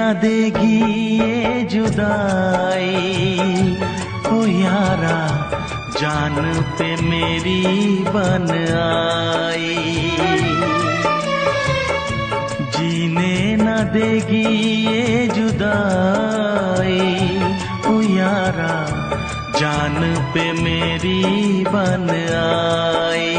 न देगी ये जुदाई, ओ यारा जान पे मेरी बन आई। जीने न देगी ये जुदाई, ओ यारा जान पे मेरी बन आई।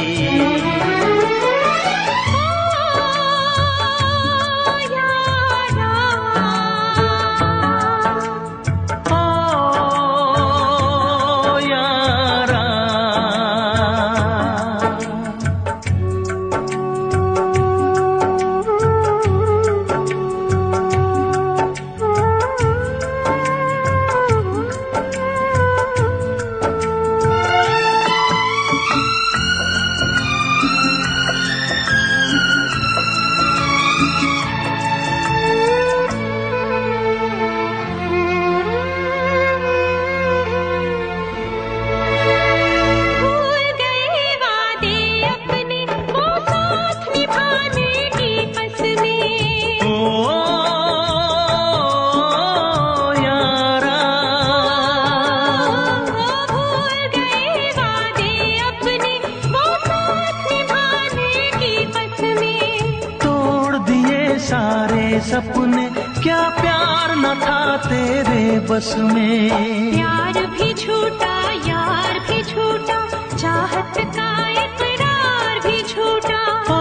सपने क्या प्यार न था तेरे बस में। प्यार भी झूठा यार भी झूठा, चाहत का इकरार भी झूठा। ओ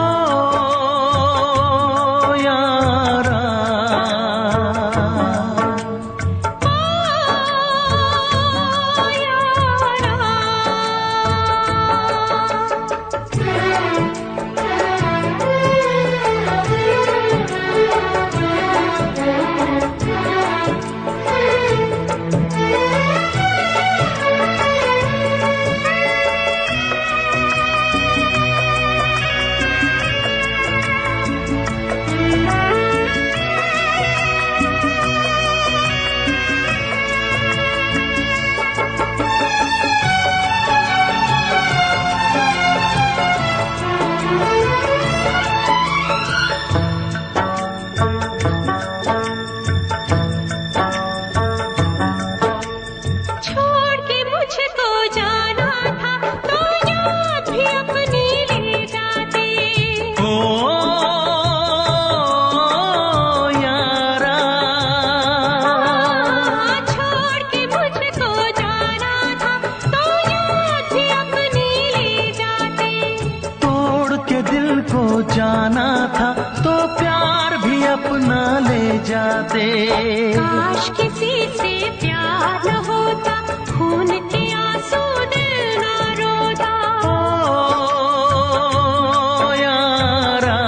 यारा जाना था तो प्यार भी अपना ले जाते। काश किसी से प्यार न होता, खून के आंसू दिल न रोता। ओ यारा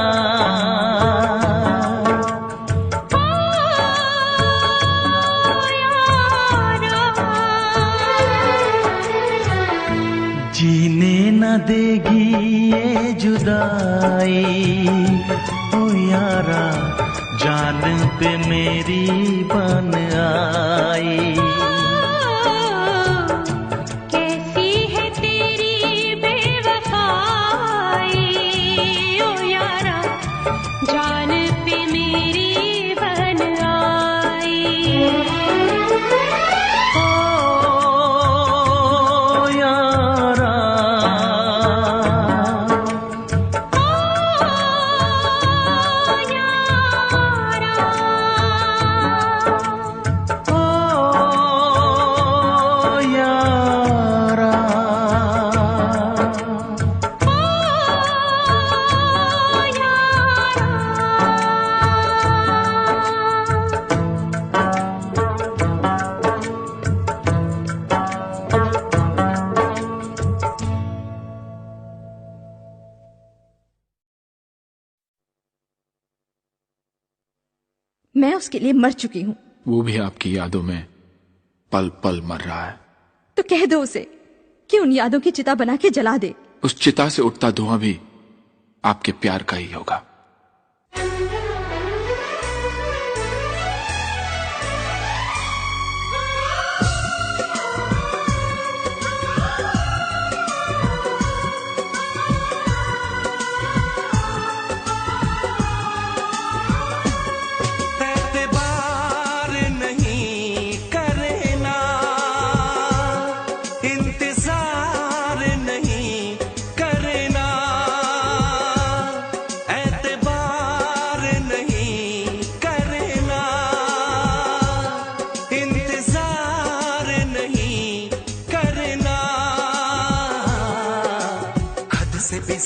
जीने न देगी ये जुदाई, ओ यारा जान पे मेरी बन आई। कैसी है तेरी बेवफाई, ओ यारा जान पे मेरी बन आई। मैं उसके लिए मर चुकी हूँ। वो भी आपकी यादों में पल पल मर रहा है। तो कह दो उसे कि उन यादों की चिता बना के जला दे। उस चिता से उठता धुआं भी आपके प्यार का ही होगा।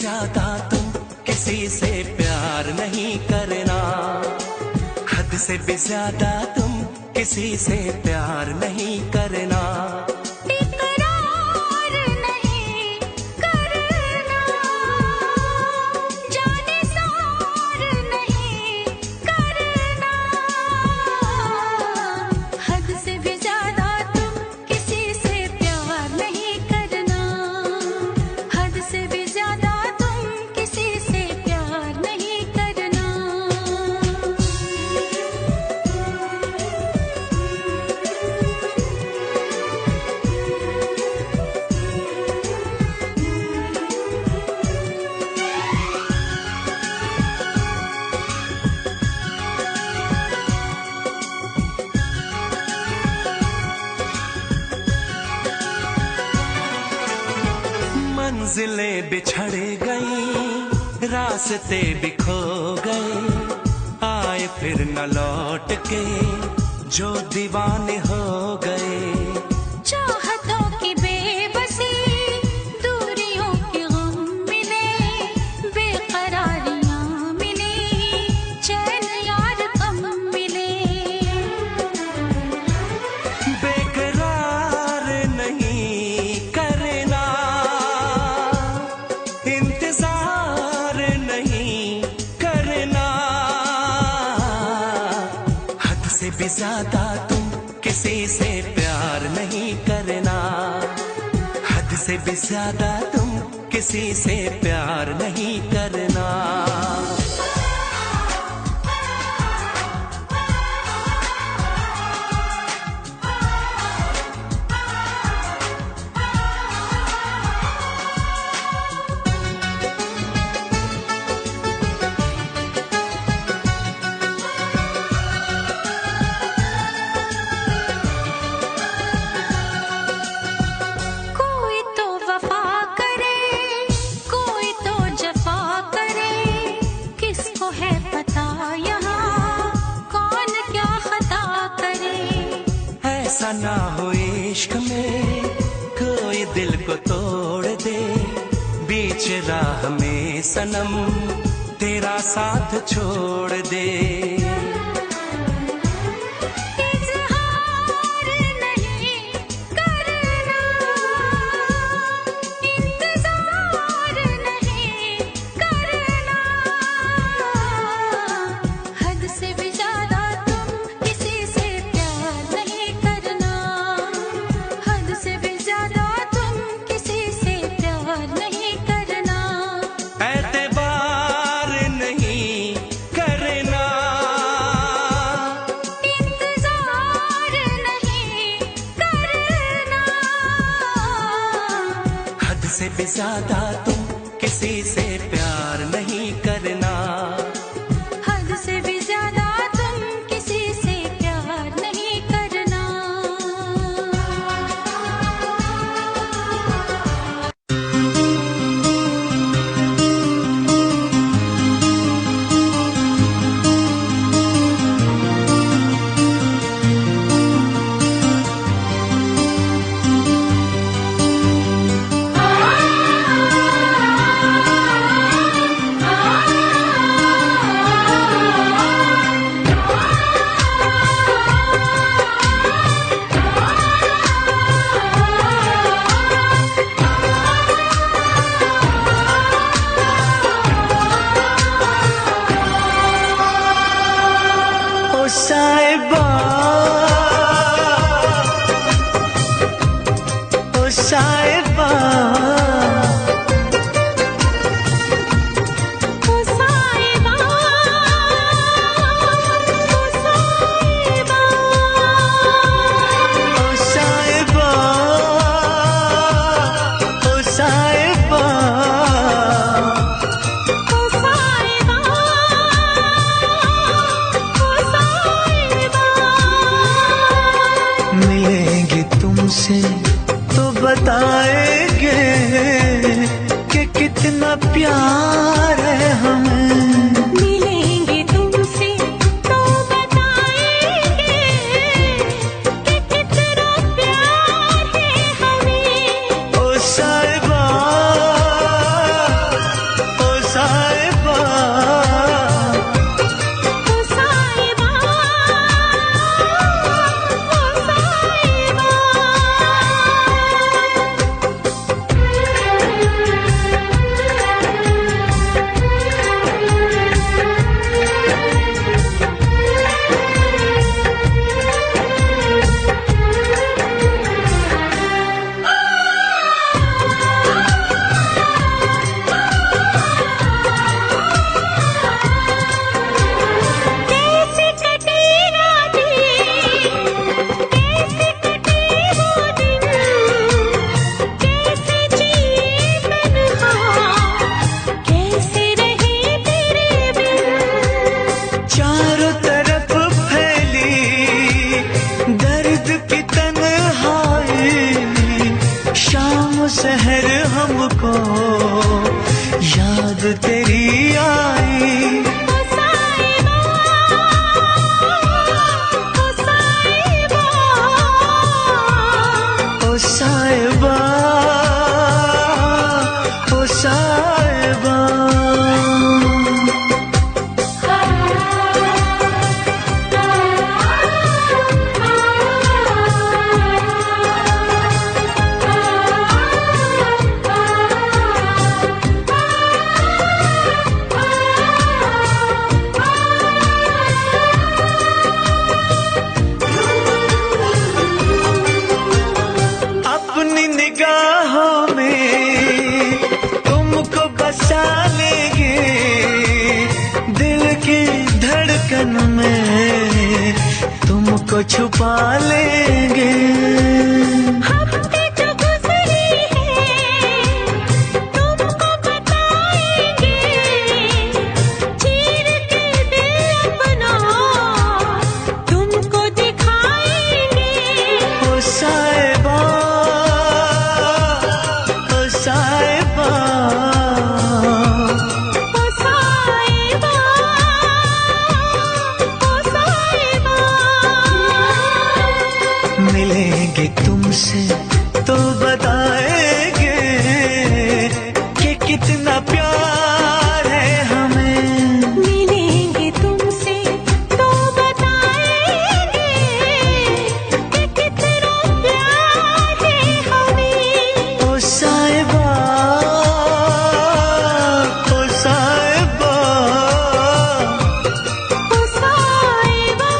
ज्यादा तुम किसी से प्यार नहीं करना, हद से भी ज्यादा तुम किसी से प्यार नहीं करना। इकरार नहीं करना, जाने सार नहीं करना, हद से भी ज्यादा तुम किसी से प्यार नहीं करना, हद से भी ज्यादा तुम किसी से प्यार नहीं करना। मंजिलें बिछड़ गई, रास्ते भी खो गए, आए फिर न लौट के जो दीवाने हो गए। चाहतों की बेबसी, दूरियों के गम मिले, बेकरारियां मिली, चैन यार कम मिले। बेकरार नहीं करना, इंतजार नहीं करना, हद से भी ज्यादा तुम किसी से प्यार नहीं करना, हद से भी ज्यादा तुम किसी से प्यार नहीं करना। कोई तो वफा करे, कोई तो जफा करे, किसको है पता यहाँ कौन क्या खता करे। ऐसा ना हो इश्क में कोई दिल को तोड़ दे, बीच राह में सनम तेरा साथ छोड़ दे। इज़हार नहीं करना, इंतज़ार नहीं करना, हद से भी ज़्यादा तुम किसी से प्यार नहीं करना, हद से भी ज़्यादा तुम किसी से प्यार नहीं करना। एतबार नहीं करना, इंतज़ार नहीं करना, हद से भी ज्यादा तुम किसी से प्यार नहीं करना, हद से भी ज़्यादा तुम किसी से प्यार नहीं करना। तन में तुमको छुपा लेंगे। हफ्ते जो गुजरे हैं तुमको बताएंगे, चीर के दिल अपना तुमको दिखाएंगे। ओ साहिबा, ओ साहिबा, ओ साहिबा, ओ साहिबा। मिलेंगे तुमसे तो बताएंगे कि कितना प्यार है हमें। मिलेंगे तुमसे तो बताएंगे कि कितना प्यार है हमें। ओ साहिबा, ओ साहिबा, ओ साहिबा,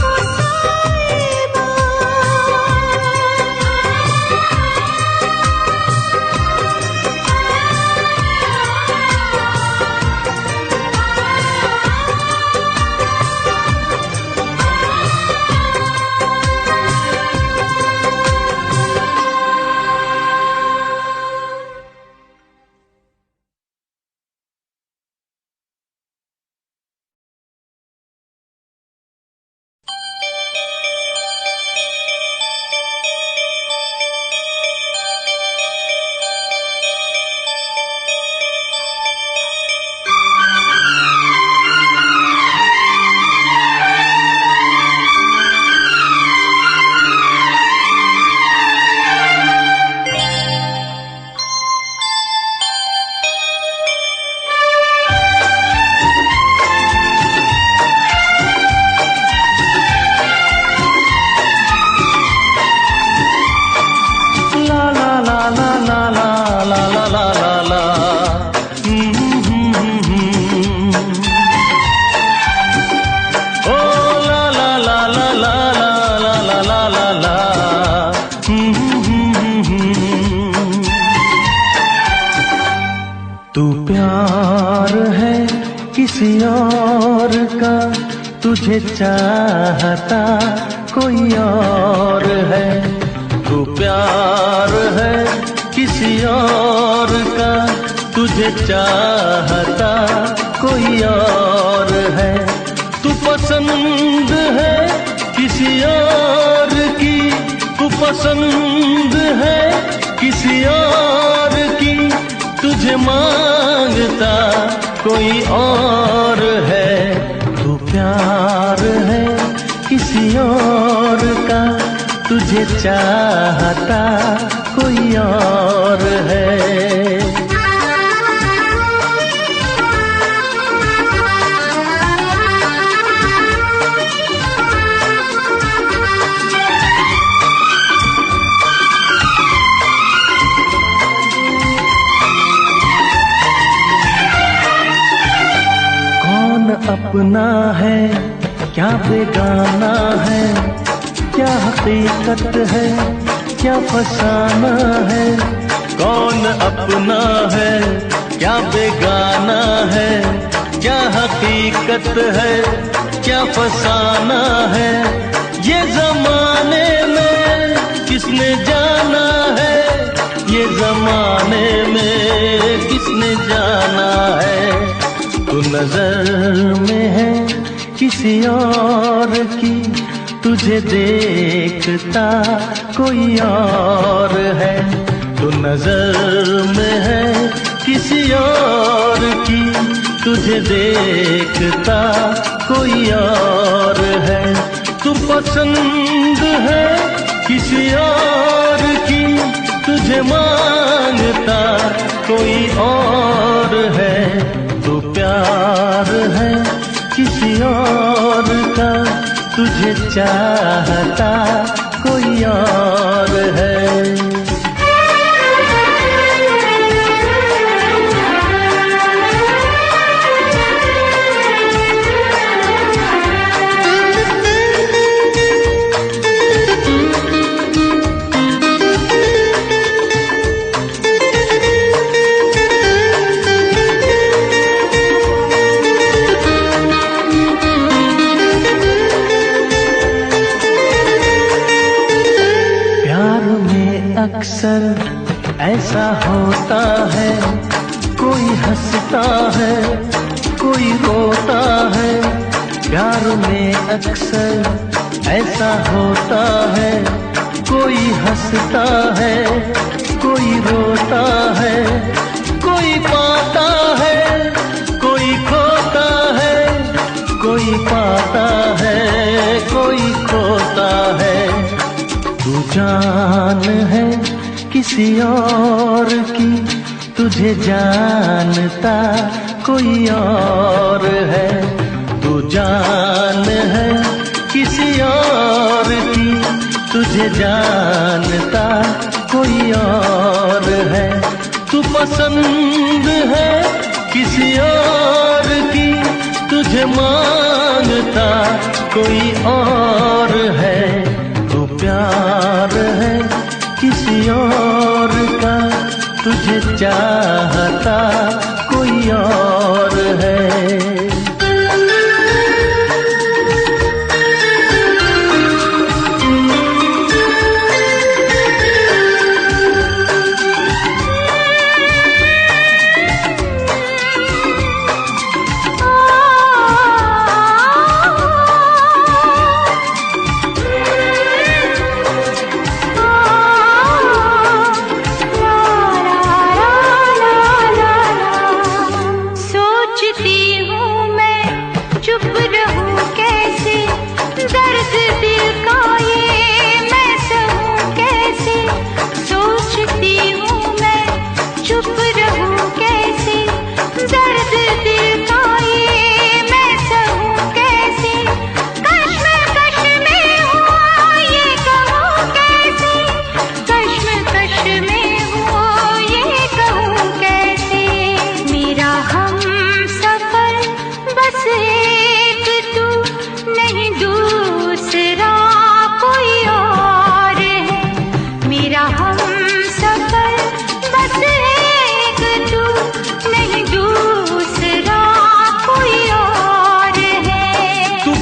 ओ साहिबा। तू प्यार है किसी और का, तुझे चाहता कोई और है। तू प्यार है किसी और का, तुझे चाहता कोई और है। तू पसंद है किसी और की, तू पसंद है किसी और की, तुझे मांगता कोई और है। तू प्यार है किसी और का, तुझे चाहता कोई और है। अपना है क्या बेगाना है, क्या हकीकत है क्या फसाना है। कौन अपना है क्या बेगाना है, क्या हकीकत है क्या फसाना है। ये जमाने में किसने जाना है, ये जमाने में किसने जाना है। तू नजर में है किसी और की, तुझे देखता कोई और है। तू नजर में है किसी और की, तुझे देखता कोई और है। तू पसंद है किसी और की, तुझे मांगता कोई और है। तू प्यार है किसी और का, तुझे चाहता कोई और है। अक्सर ऐसा होता है, कोई हंसता है कोई रोता है। प्यार में अक्सर ऐसा होता है, कोई हंसता है कोई रोता है। कोई पाता है कोई खोता है, कोई पाता है कोई खोता है। तू जान है किसी और की, तुझे जानता कोई और है। तू जान है किसी और की, तुझे जानता कोई और है। तू पसंद है किसी और की, तुझे मांगता कोई और है। तू प्यार है किसी और का, तुझे चाहता कोई और है।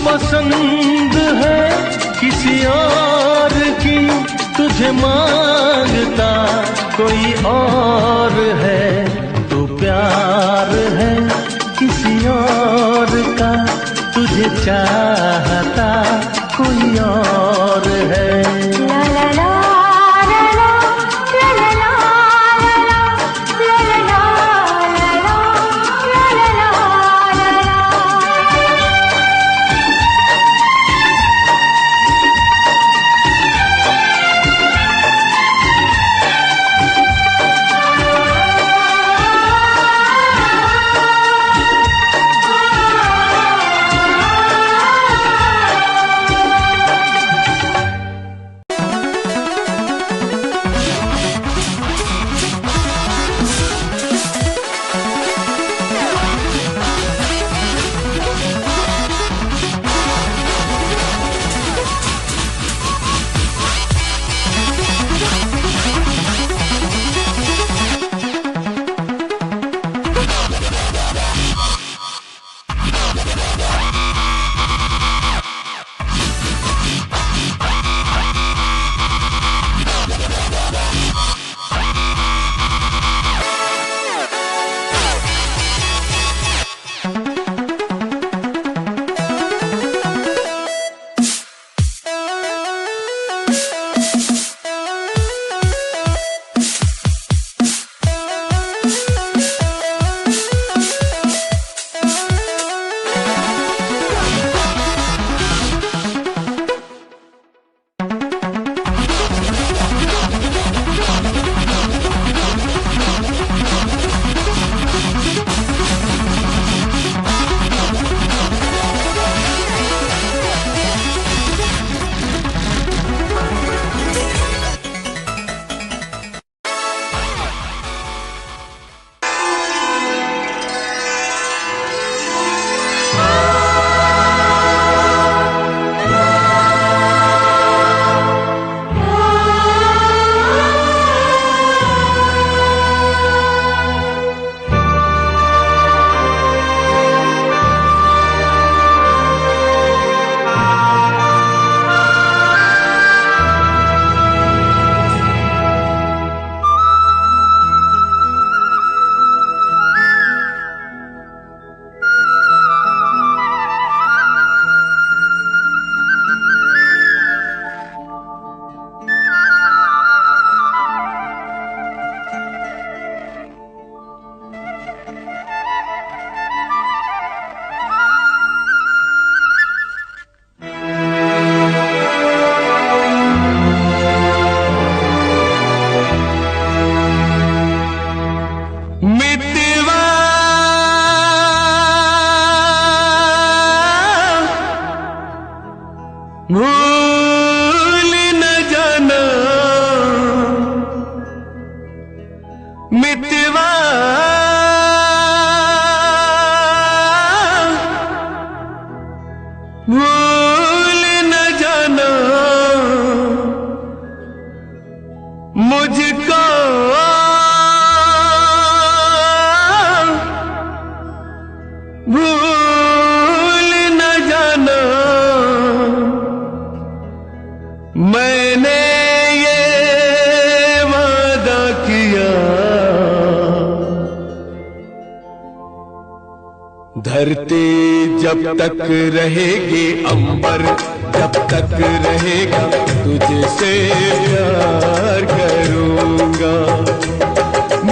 पसंद है किसी और की, तुझे मांगता कोई और है। तू प्यार है किसी और का, तुझे चाहता कोई और है। ला ला ला भूल न जाना मितवा भूल न जाना मुझको भूल न जाना मैंने ये वादा किया धरती जब तक रहेगी अंबर जब तक रहेगा तुझसे प्यार करूंगा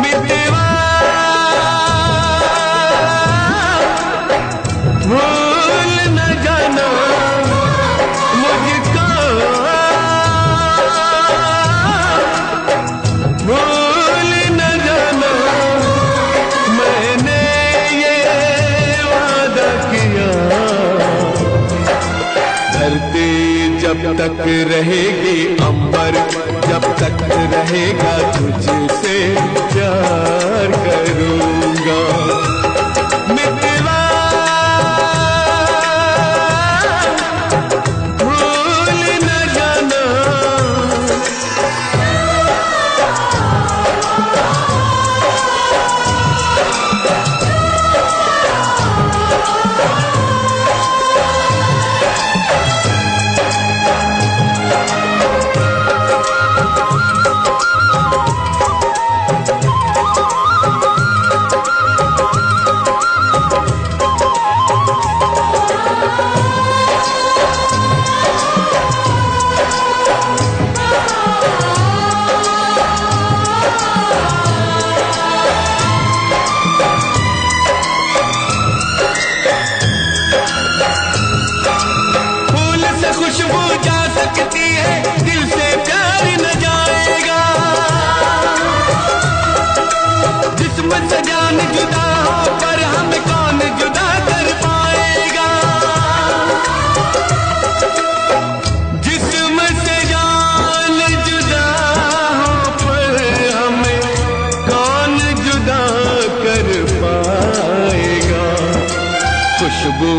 मितवा भूल न जाना मुझको भूल न जाना मैंने ये वादा किया धरती जब तक रहेगी अंबर जब तक रहेगा तुझसे प्यार करूंगा मितवा भूल न जाना खुशबू जा सकती है दिल से प्यार न जाएगा जिस्म से जान जुदा हो पर हमें कौन जुदा कर पाएगा जिस्म से जान जुदा हो पर हमें कौन जुदा कर पाएगा खुशबू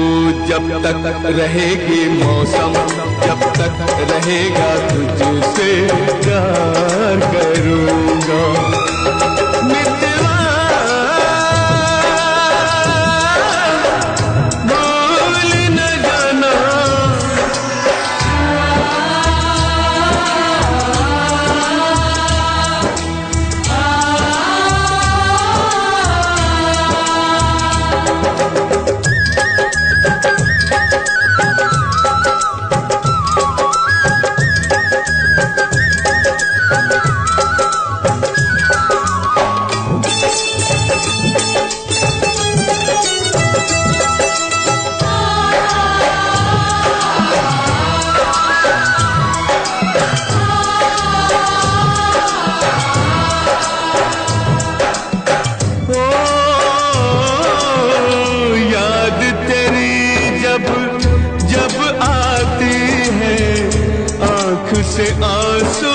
जब तक रहेगी मौसम जब तक रहेगा तुझसे प्यार करूंगा मितवा भूल न जाना से आंसू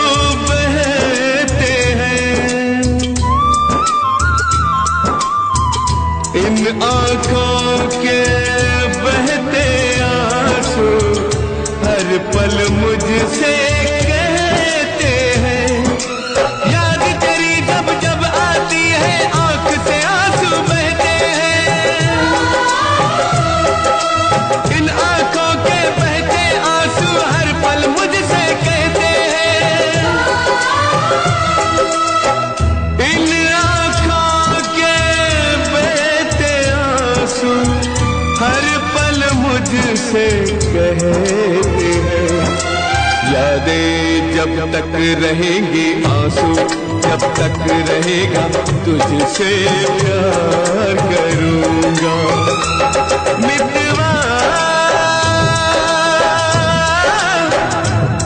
बहते हैं इन आंखों के बहते आंसू हर पल मुझसे कहते हैं याद तेरी जब जब आती है आंख से आंसू बहते हैं इन आंखों के बहते आंसू हर पल मुझसे कहते हैं इन आंखों के बहते आंसू हर पल मुझसे कहते हैं यादें जब तक रहेंगी आंसू जब तक रहेगा तुझसे प्यार करूंगा मितवा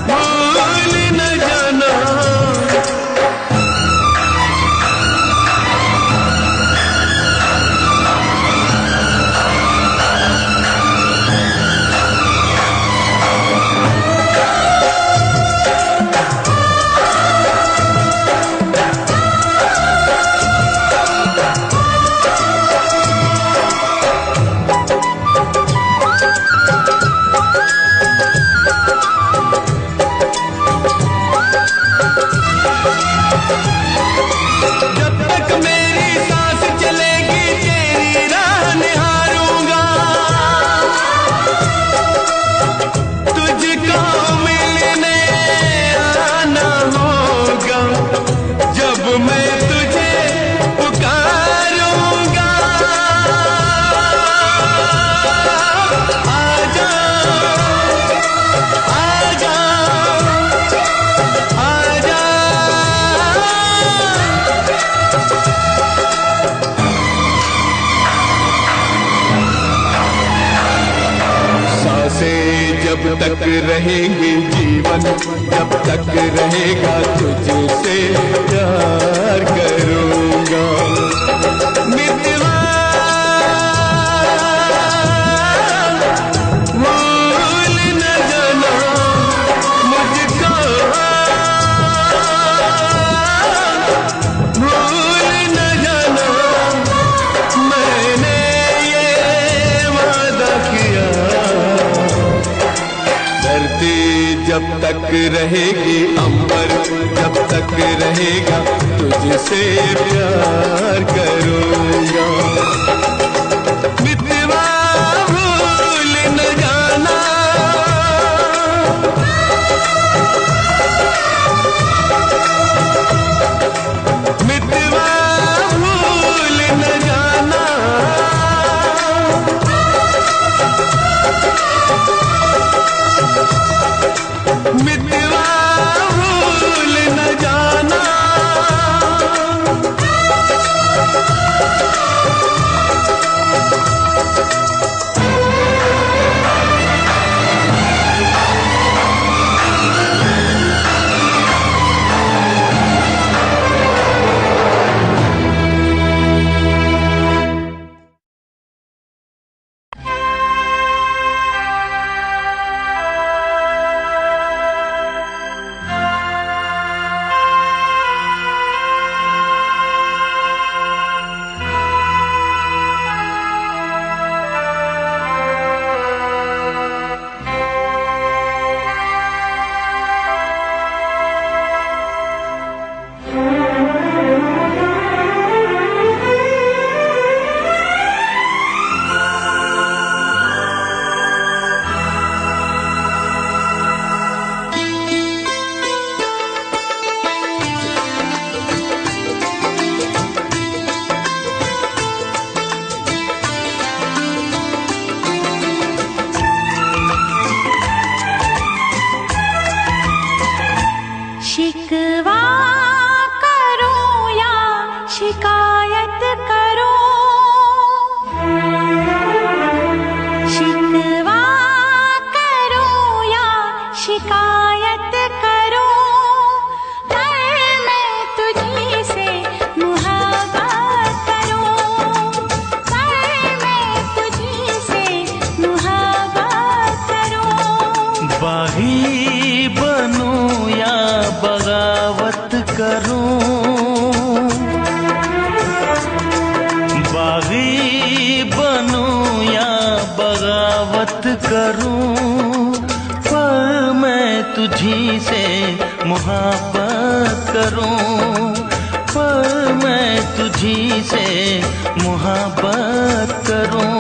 भूल न जाना जब तक रहेंगे जीवन, जब तक रहेगा तुझसे प्यार करूँगा। मितवा भूल न जाना मुझको, भूल न जाना मैंने ये वादा किया। धरती जब तक रहेगी, अंबर जब तक रहेगा तुझसे प्यार करूँगा। मितवा भूल न जाना, मितवा भूल न जाना, मितवा भूल न जाना। शिकवा करो या शिकायत करो, शिकवा करो या शिकायत करो, पर मैं तुझी से मुहब्बत करूं, पर मैं तुझी से मुहब्बत करूं। बागी बनूं या बगावत करूं, बागी बनूं या बगावत करूं, पर मैं तुझी से मुहब्बत करूं, पर मैं तुझी से मुहब्बत करूं।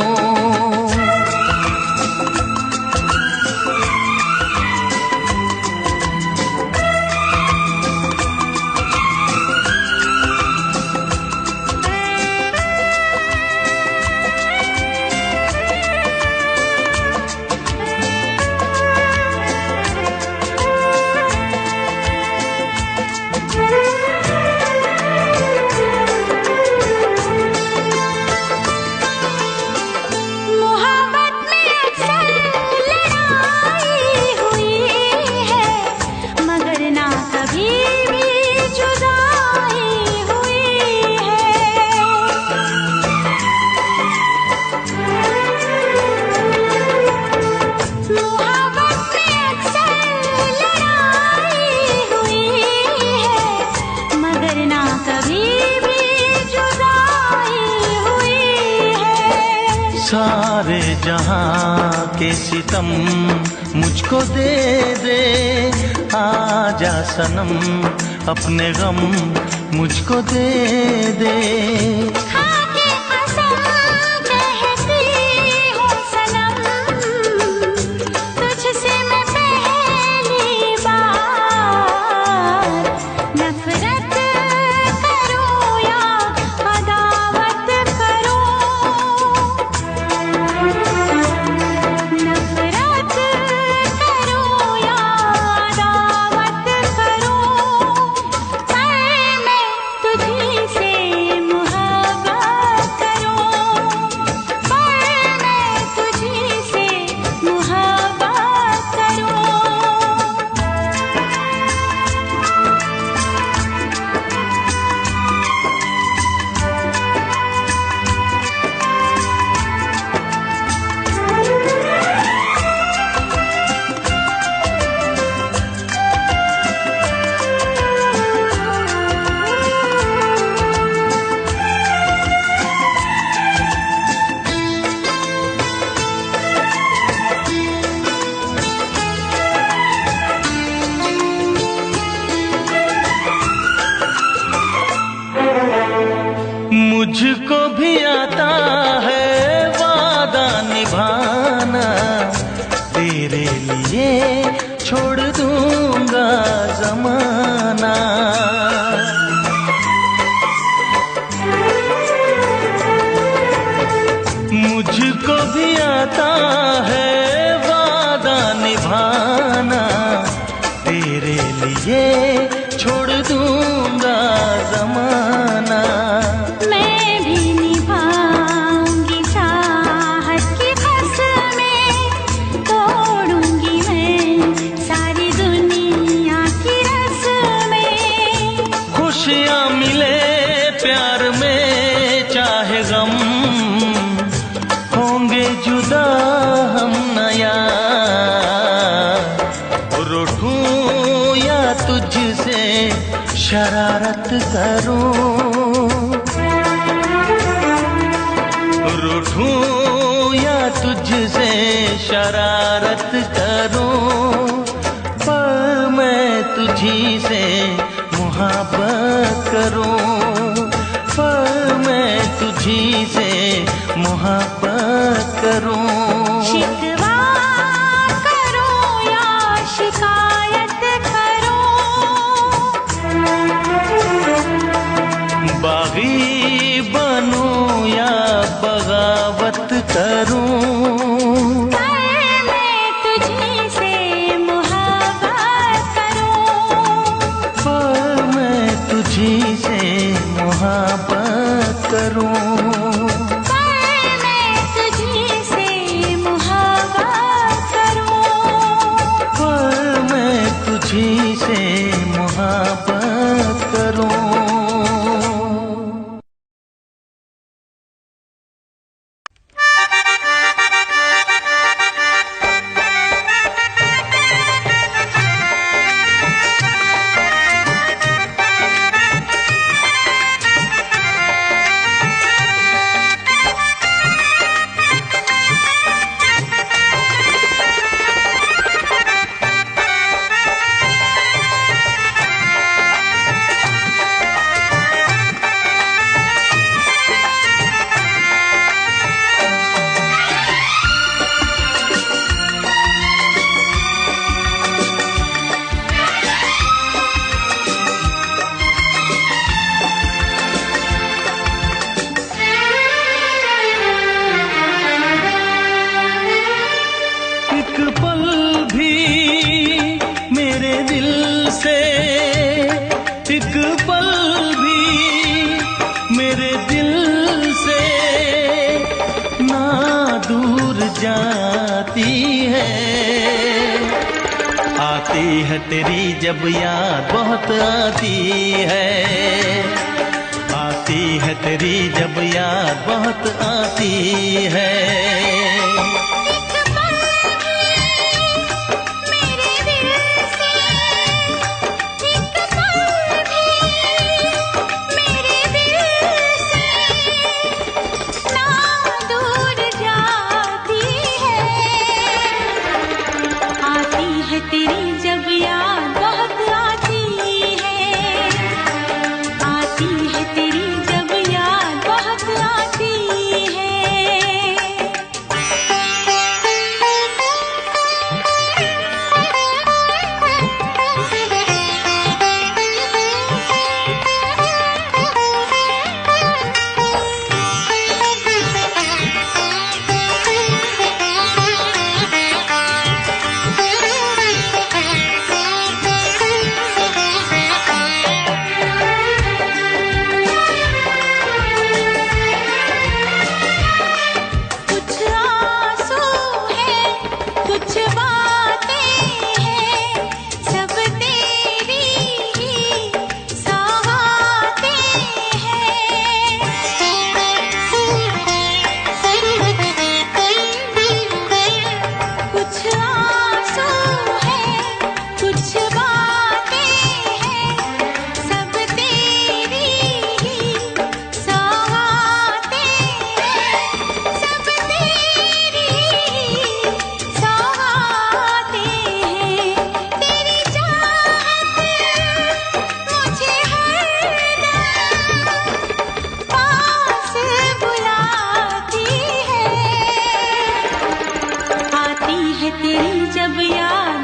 सारे जहां के सितम मुझको दे दे, आजा सनम अपने गम मुझको दे दे। खाके कसम कहती हूँ सनम, तुझसे मैं पहली बार नफरत करूँ या अदावत करूँ, नफरत करूँ या अदावत करूँ, पर मैं तुझी से मुहब्बत लिए छोड़ दूंगा जमाना। मुझको भी आता है वादा निभाना, तेरे लिए छोड़ दूंगा जमाना। मैं भी निभाऊंगी चाहत की कसमें, तोड़ूंगी मैं सारी दुनिया की रस्में। खुशियाँ मिले प्यार में चाहे गम, होंगे जुदा हम नया। रूठूं या तुझसे शरारत करूं, रूठूं या तुझसे शरारत करूं, पर मैं तुझी से मोहब्बत करूं, पर मैं तुझी से मोहब्बत करूं। शिकवा करो या शिकायत करो, बागी बनूं या बगावत करूं, मैं तुझी से मोहब्बत करूं, पर मैं तुझी से मोहब्बत करूं। मैं तुझी से मोहब्बत करूं, पर मैं तुझी से मोहब्बत करूं। है तेरी जब याद बहुत आती है तेरी जब याद बहुत आती है। तेरी जब याद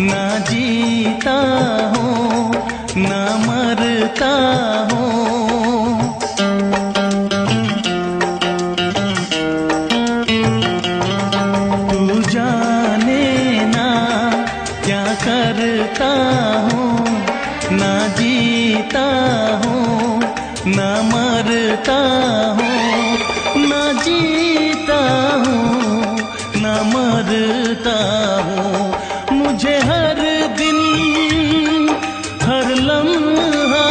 ना जीता हूँ ना मरता हूँ। तू जाने ना क्या करता हूँ, ना जीता हूँ ना मरता हूँ, ना जीता हूँ ना मरता हूँ। मुझे हर दिन हर लम्हा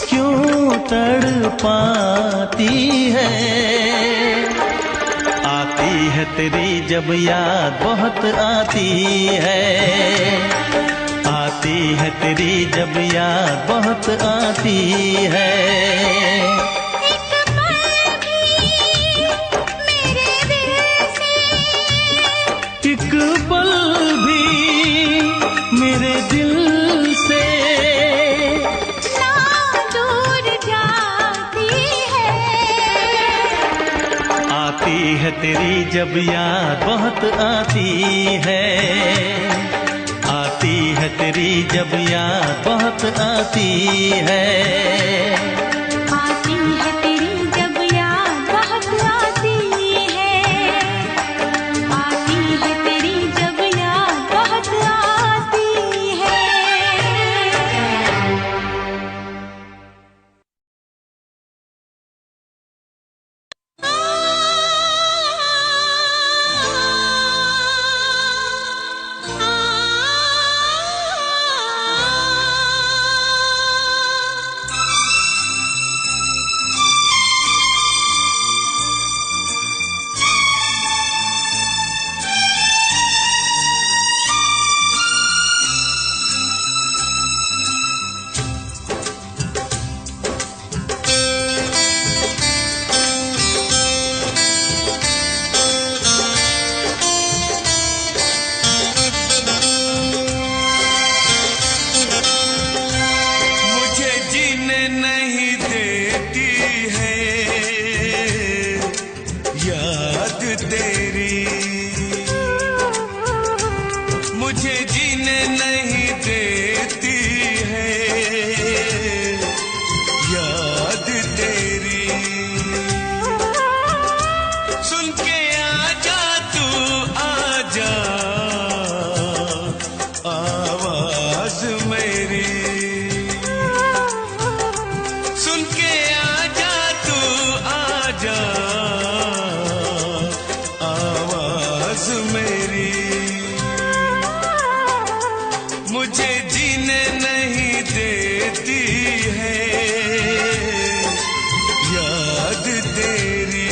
क्यों तड़पाती है। आती है तेरी जब याद बहुत आती है, आती है तेरी जब याद बहुत आती है। एक पल भी मेरे दिल से ना दूर जाती है। आती है तेरी जब याद बहुत आती है, आती है तेरी जब याद बहुत आती है। आती है तेरी जब याद बहुत आती है, आती है तेरी जब याद बहुत आती है। मुझे जीने नहीं देती है याद तेरी, मुझे जीने नहीं देती है याद तेरी। सुन के आजा तू आजा आवाज मेरी, सुन के आजा तू आजा आवाज मेरी। मुझे जीने नहीं देती है याद तेरी।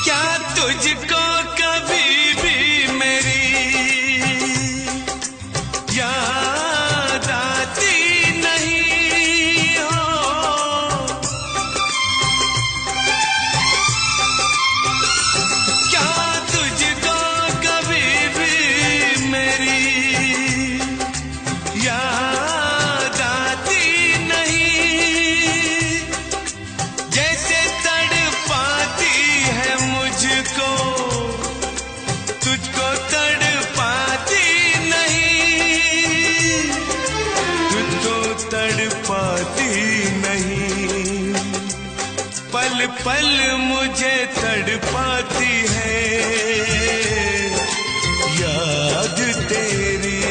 क्या तुझको कभी भी मेरी याद आती नहीं हो? क्या तुझको कभी भी मेरी याद आती नहीं? जैसे तड़पाती है मुझको, तुझको तड़पाती नहीं, तुझको तड़पाती नहीं। पल पल मुझे तड़पाती है याद तेरी।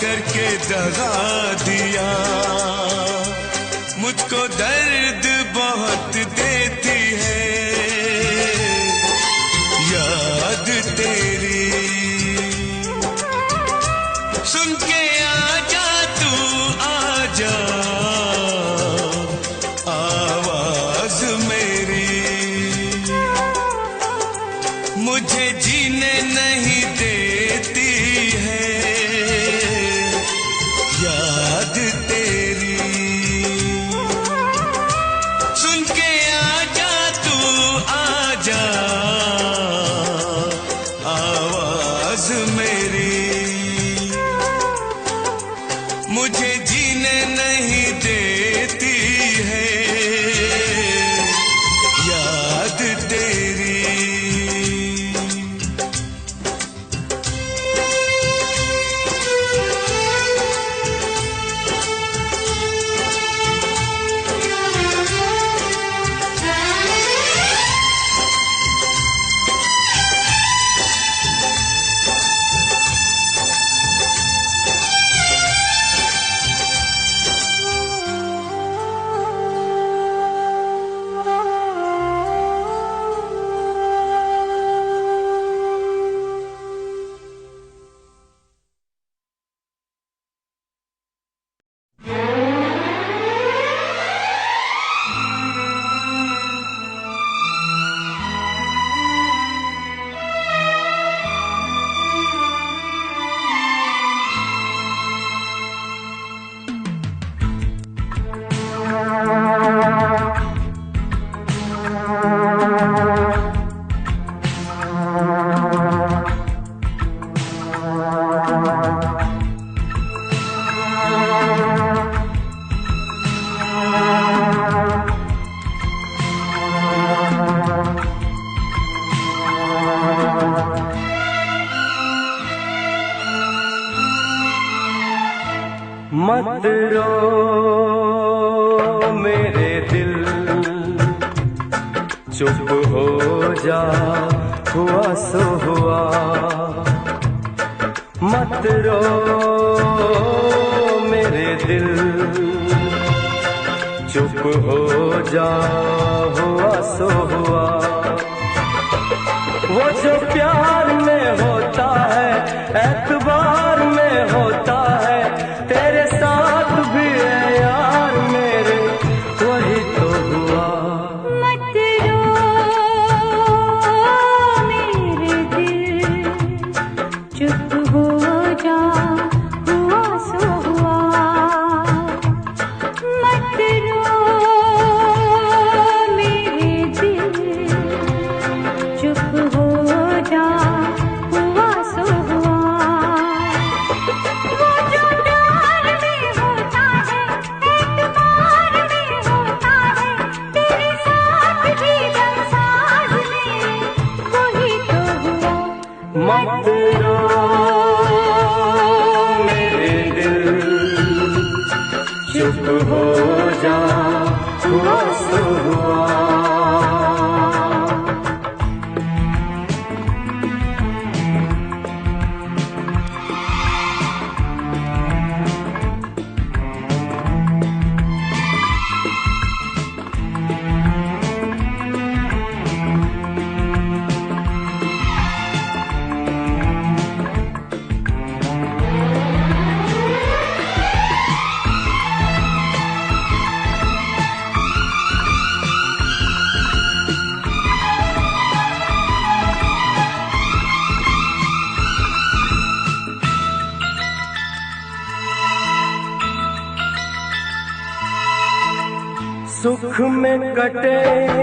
करके दगा दिया। मुझको दर्द बहुत देती है याद तेरी। सुन के आजा तू आजा आवाज मेरी। मुझे जीने नहीं देती है याद तेरी। सुन के आजा तू आजा आवाज मेरी। मुझे जीने नहीं देती है याद तेरी। मत रो मेरे दिल, चुप हो जा, हुआ सो हुआ। मत रो मेरे दिल, चुप हो जा, हुआ सो हुआ। वो जो प्यार में होता है, एतबार में होता है, तेरे साथ भी है यार मेरे, वही तो हुआ। मत रो मेरे दिल, चुप हो जा, हुआ सो हुआ। मत रो मेरे दिल, चुप हो जा, हुआ सो हुआ। वो जो प्यार में होता है, एतबार में होता है, तेरे साथ भी दमसाज में, वही तो हुआ। मत रो मेरे दिल, चुप हो जा, हुआ सो हुआ। सुख में कटे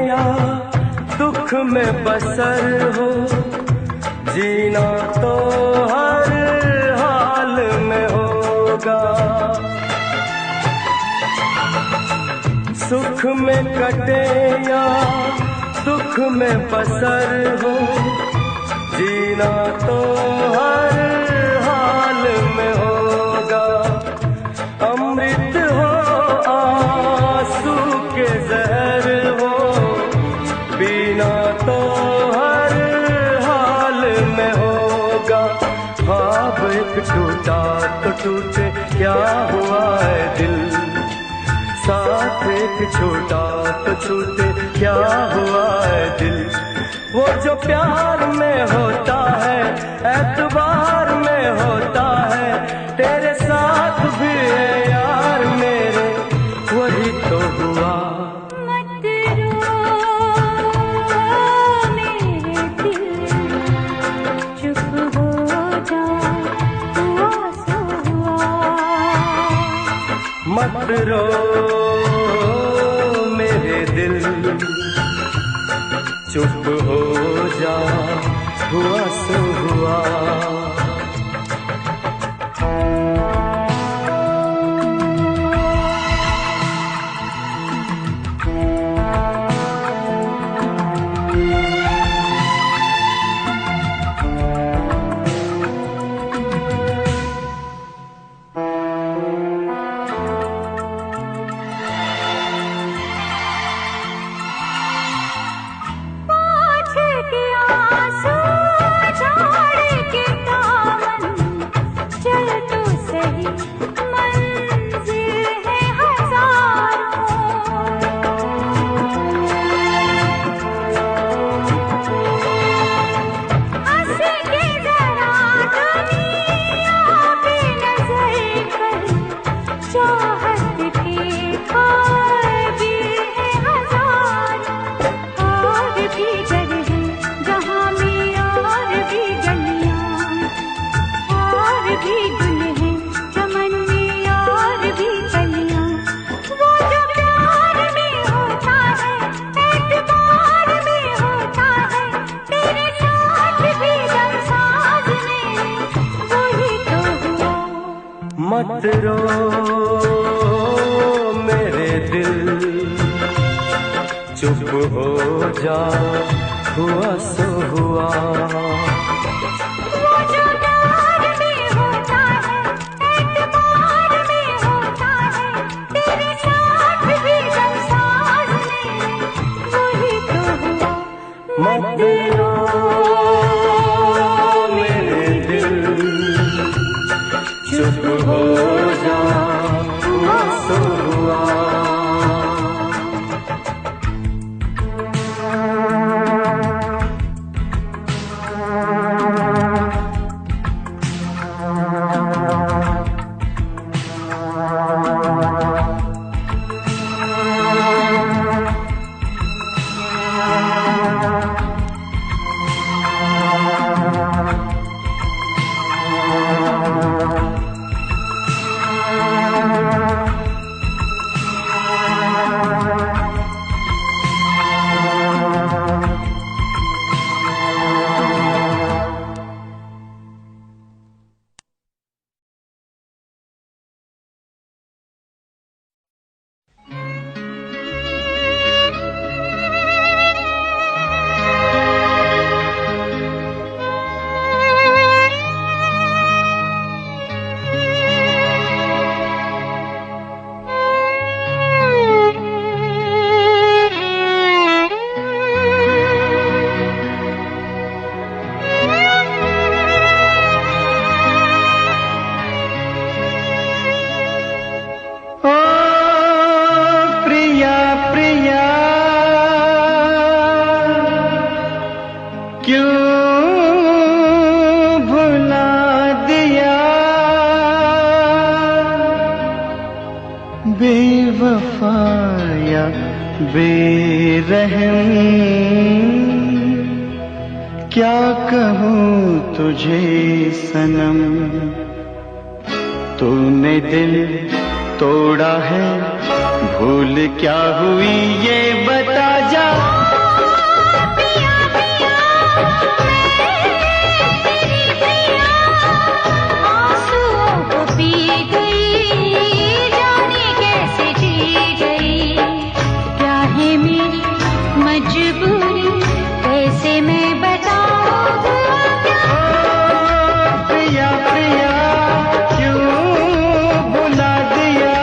या दुख में बसर हो, जीना तो हर हाल में होगा। सुख में कटे या दुख में बसर हो, जीना तो हर हाल में होगा। अमृत हो आंसू के जहर हो, पीना तो हर हाल में होगा। ख्वाब एक टूटा तो छूटे क्या हुआ है दिल, साथ एक छोटा तो छूटे क्या हुआ है दिल। वो जो प्यार में होता है एतबार में होता है, तेरे साथ भी है यार मेरे वही तो हुआ। मत रो मेरे दिल, चुप हो जा हुआ सो हुआ। मत रो मेरे दिल, चुप हो जा हुआ सो हुआ। मत रो मेरे दिल, चुप हो जा हुआ सो हुआ। वो जो प्यार में होता है एतबार में होता है, तेरे साथ भी संसार में वही तो हुआ। मत रो मेरे दिल, चुप हो जा हुआ सो हुआ। बेवफाया बेरहम, क्या कहूँ तुझे सनम। तूने दिल तोड़ा है, भूल क्या हुई ये बता जा। मजबूरी कैसे मैं बताऊं प्रिया प्रिया क्यों भुला दिया।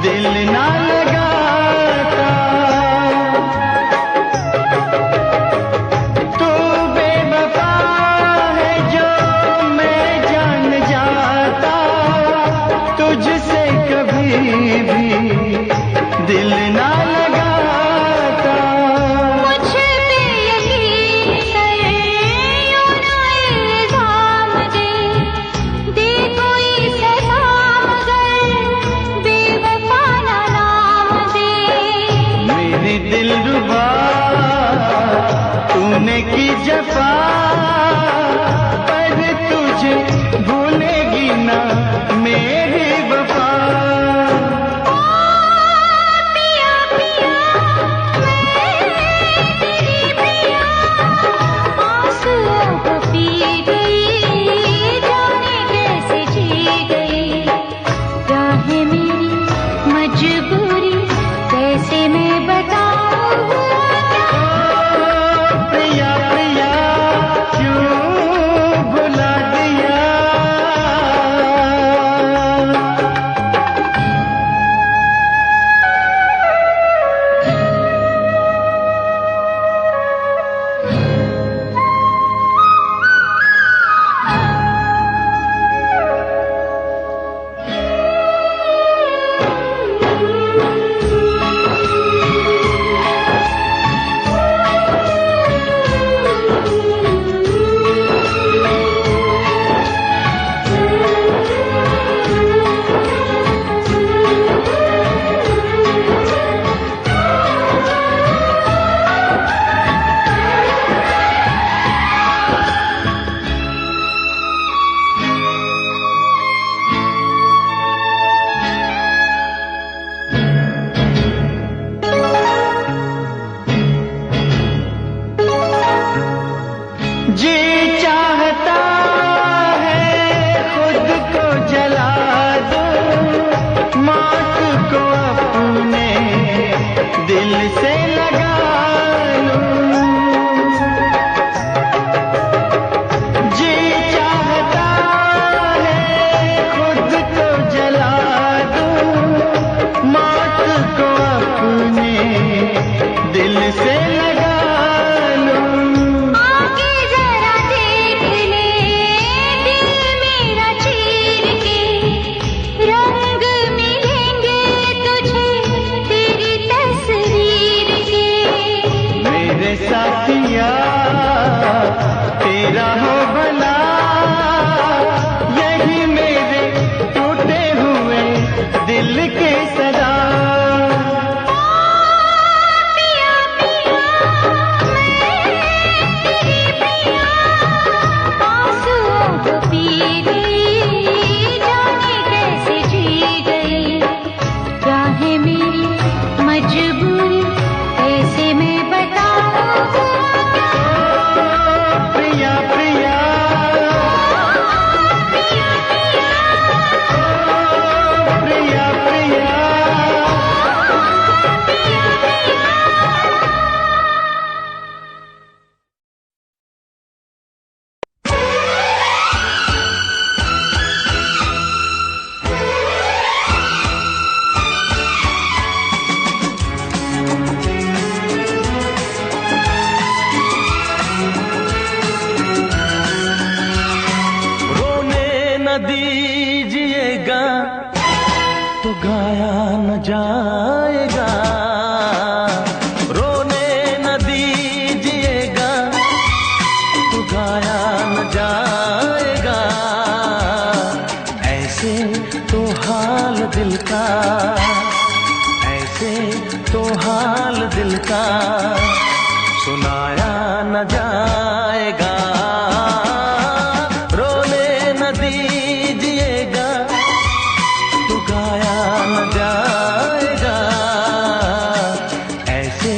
दिल ना लगाता। तू बेवफा है जो मैं जान जाता, तुझसे कभी भी दिल ना लगाता। मुझ पे यकीन कर, यूं ना इल्जाम दे कोई सजा, मगर बेवफा ना नाम दे। मेरी दिलरुबा तूने की जफा, पर तुझे भूलेगी ना मेरी वफा। पिया पिया मैं तेरी पिया, आंसुओं को पी गई, जाने कैसे जी गई। क्या है मेरी मजबूरी, कैसे मैं बताऊं। प्रिया प्रिया क्यों भुला दिया। जी चाहता है खुद को जला दूं, मौत को अपने दिल से लगा लूं। जी चाहता है खुद को जला दूं, मौत को अपने दिल से लगा लूं। आगे जरा देख ले, दिल मेरा चीर के, रंग मिलेंगे तुझे तेरी तस्वीर के। मेरे साथिया तेरा हो भला, यही मेरे टूटे हुए दिल के सदा। पिया पिया मैं तेरी पिया, आंसुओं को पी गई, जाने कैसे जी गई। क्या है मेरी मजबूरी, कैसे मैं बताऊं। प्रिया प्रिया पिया पिया प्रिया प्रिया रोने न दीजिएगा तो गाया न जाएगा। रोने न दीजिएगा तो गाया न जाएगा। ऐसे तो हाल दिल का, ऐसे तो हाल दिल का, सुनाया न जाएगा। रोने न दीजिएगा तो गाया न जाएगा। ऐसे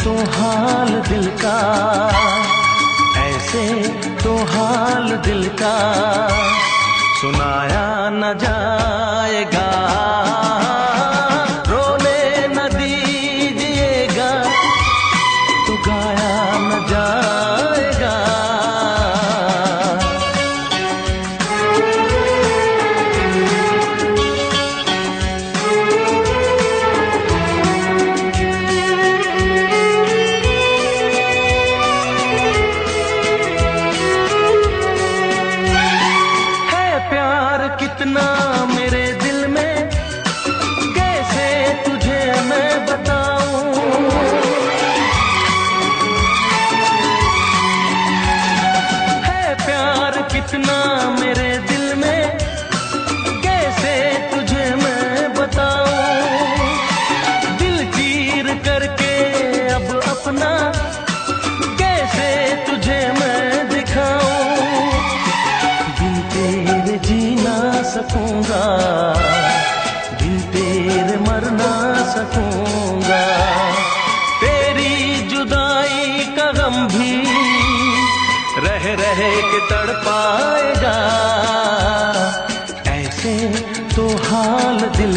तो हाल दिल का, ऐसे तो हाल दिल का, सुनाया न जाएगा। रोने न दीजिएगा तो गाया न जाएगा।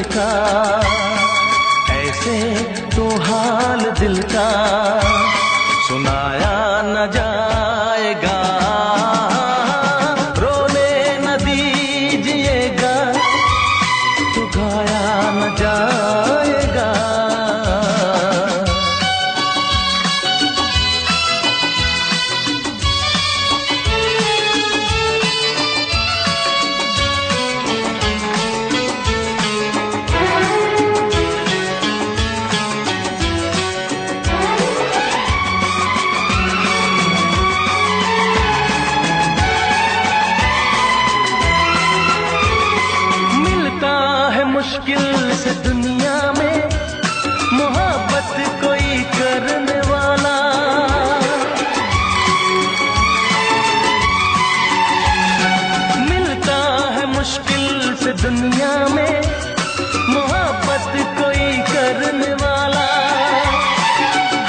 दिल का, ऐसे तो हाल दिल का सुनाया न जाएगा, रोने न दीजिएगा तो गाया न जाएगा। मुश्किल से दुनिया में मोहब्बत कोई करने वाला, मिलता है मुश्किल से दुनिया में मोहब्बत कोई करने वाला,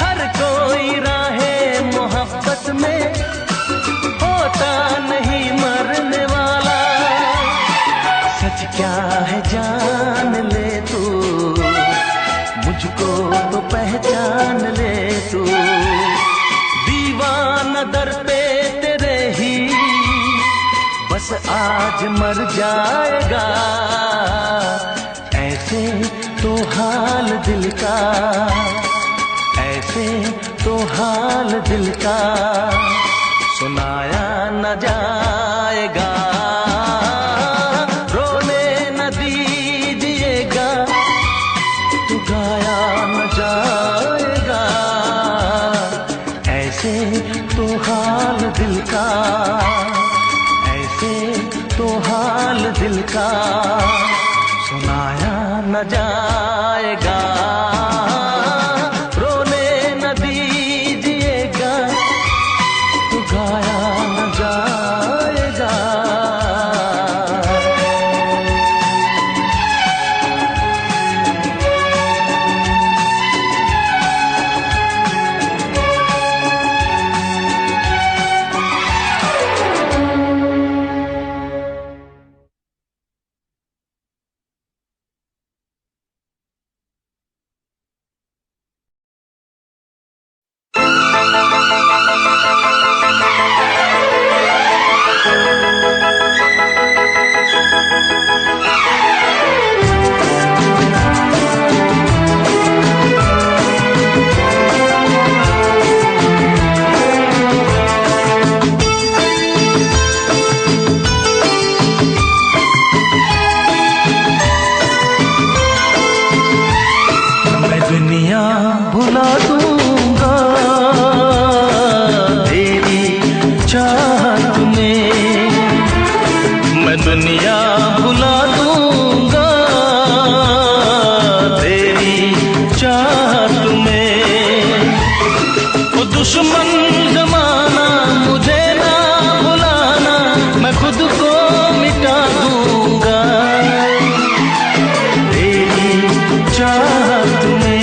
हर कोई राहे मोहब्बत में होता नहीं मरने वाला। सच क्या है जान ले तू, मुझको तो पहचान ले तू, दीवाना दर पे तेरे ही बस आज मर जाएगा, ऐसे तो हाल दिल का, ऐसे तो हाल दिल का सुनाया न जाएगा, गाया न जाएगा, ऐसे तो हाल दिल का, ऐसे तो हाल दिल का सुनाया न जाएगा, रोने न दीजिएगा तो गाया न जाएगा। भुला दूंगा तेरी चाहत में, मैं दुनिया भुला दूंगा तेरी चाहत में, वो दुश्मन जमाना मुझे ना भुलाना, मैं खुद को मिटा दूंगा तेरी चाहत में।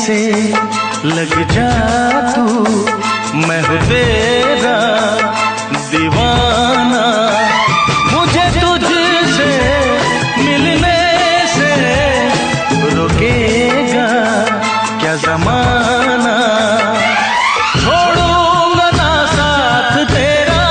से लग जा तू, मैं हूँ तेरा दीवाना। मुझे तुझसे मिलने से रोकेगा क्या जमाना, छोड़ूंगा ना साथ तेरा।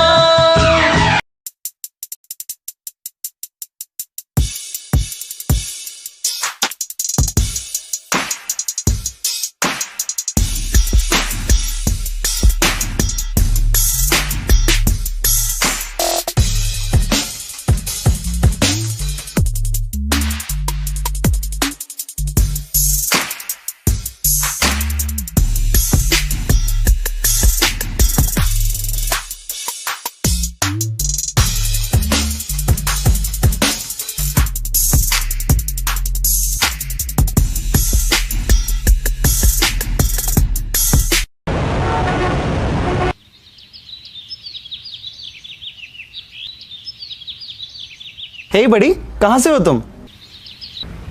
हे बड़ी, कहाँ से हो तुम?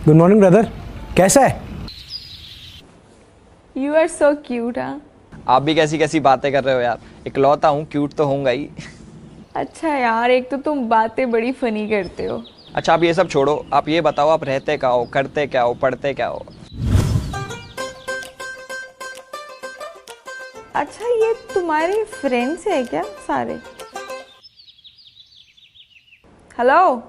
गुड मॉर्निंग ब्रदर, कैसा है? You are so cute. हाँ, आप भी कैसी कैसी बातें कर रहे हो यार। इकलौता हूँ, क्यूट तो होऊंगा ही। अच्छा यार, एक तो तुम बातें बड़ी फनी करते हो। अच्छा आप ये सब छोड़ो, आप ये बताओ आप रहते क्या हो, करते क्या हो, पढ़ते क्या हो? अच्छा ये तुम्हारे फ्रेंड्स है क्या सारे? हेलो,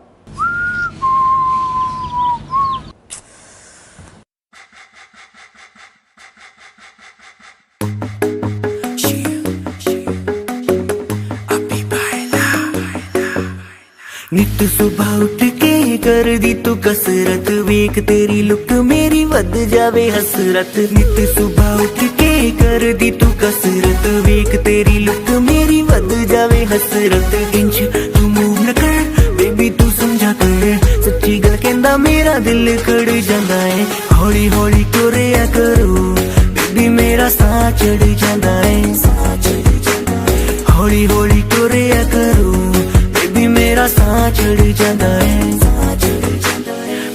नित सुबह उठ के कर दी तू कसरत, वेख तेरी लुक मेरी वध जावे हसरत। नित सुबह उठ के कर दी तू कसरत, वेख तेरी लुक मेरी वध जावे हसरत। इंच तू मूव न कर बेबी तू समझा कर, सच्ची गल कहंदा मेरा दिल कड़ जांदा है। हौली हौली टुरिया करो बेबी मेरा साह चढ़ जांदा है। हौली हौली टुरिया करो बेबी मेरा साह चढ़ जांदा है।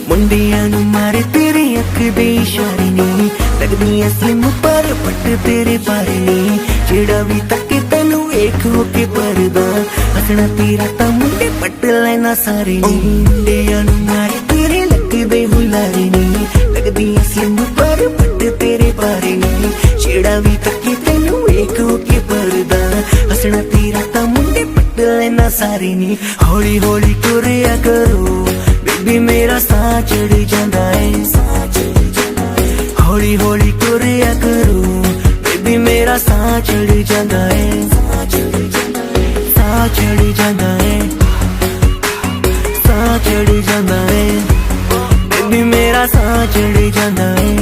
मुंडियां नू मारे तेरे अख दे इशारे नी, लगदी असलिम पर पट तेरे बारे नी। जेड़ा भी तके तैनू वेख हो के परदा, हसना तेरा तां मुंडे पट लेना सारे नी। मुंडियां नू मारे तेरे लगदे हुलारे नी, लगदी असलिम पर पट तेरे बारे नी। जेड़ा भी तके तैनू वेख हो के परदा, हसना तेरा तां मुंडे पट लेना सारे नी। हौली हौली टुरिया करो बेबी मेरा साह चढ़ जांदा है। हौली हौली टुरिया करो बेबी मेरा साह चढ़ जांदा है। साह चढ़ जांदा है, साह चढ़ जांदा है बेबी मेरा साह चढ़ जांदा है।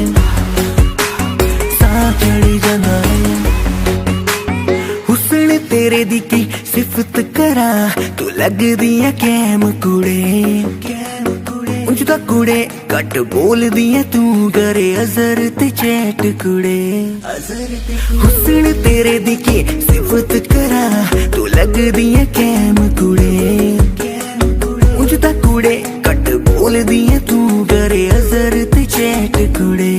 साह चढ़ जांदा है। हुस्न तेरे दी की सिफत करा, तू लगदी है कैम कुड़े। उंज दा कुड़े घट बोलदी है तू, करे अजर ते चैट कुड़े। हुस्न तेरे दी की सिफत करा, तू लगदी है कैम कुड़े। उंज दा कुड़े घट बोलदी है तू, करे अजर ते चैट कुड़े।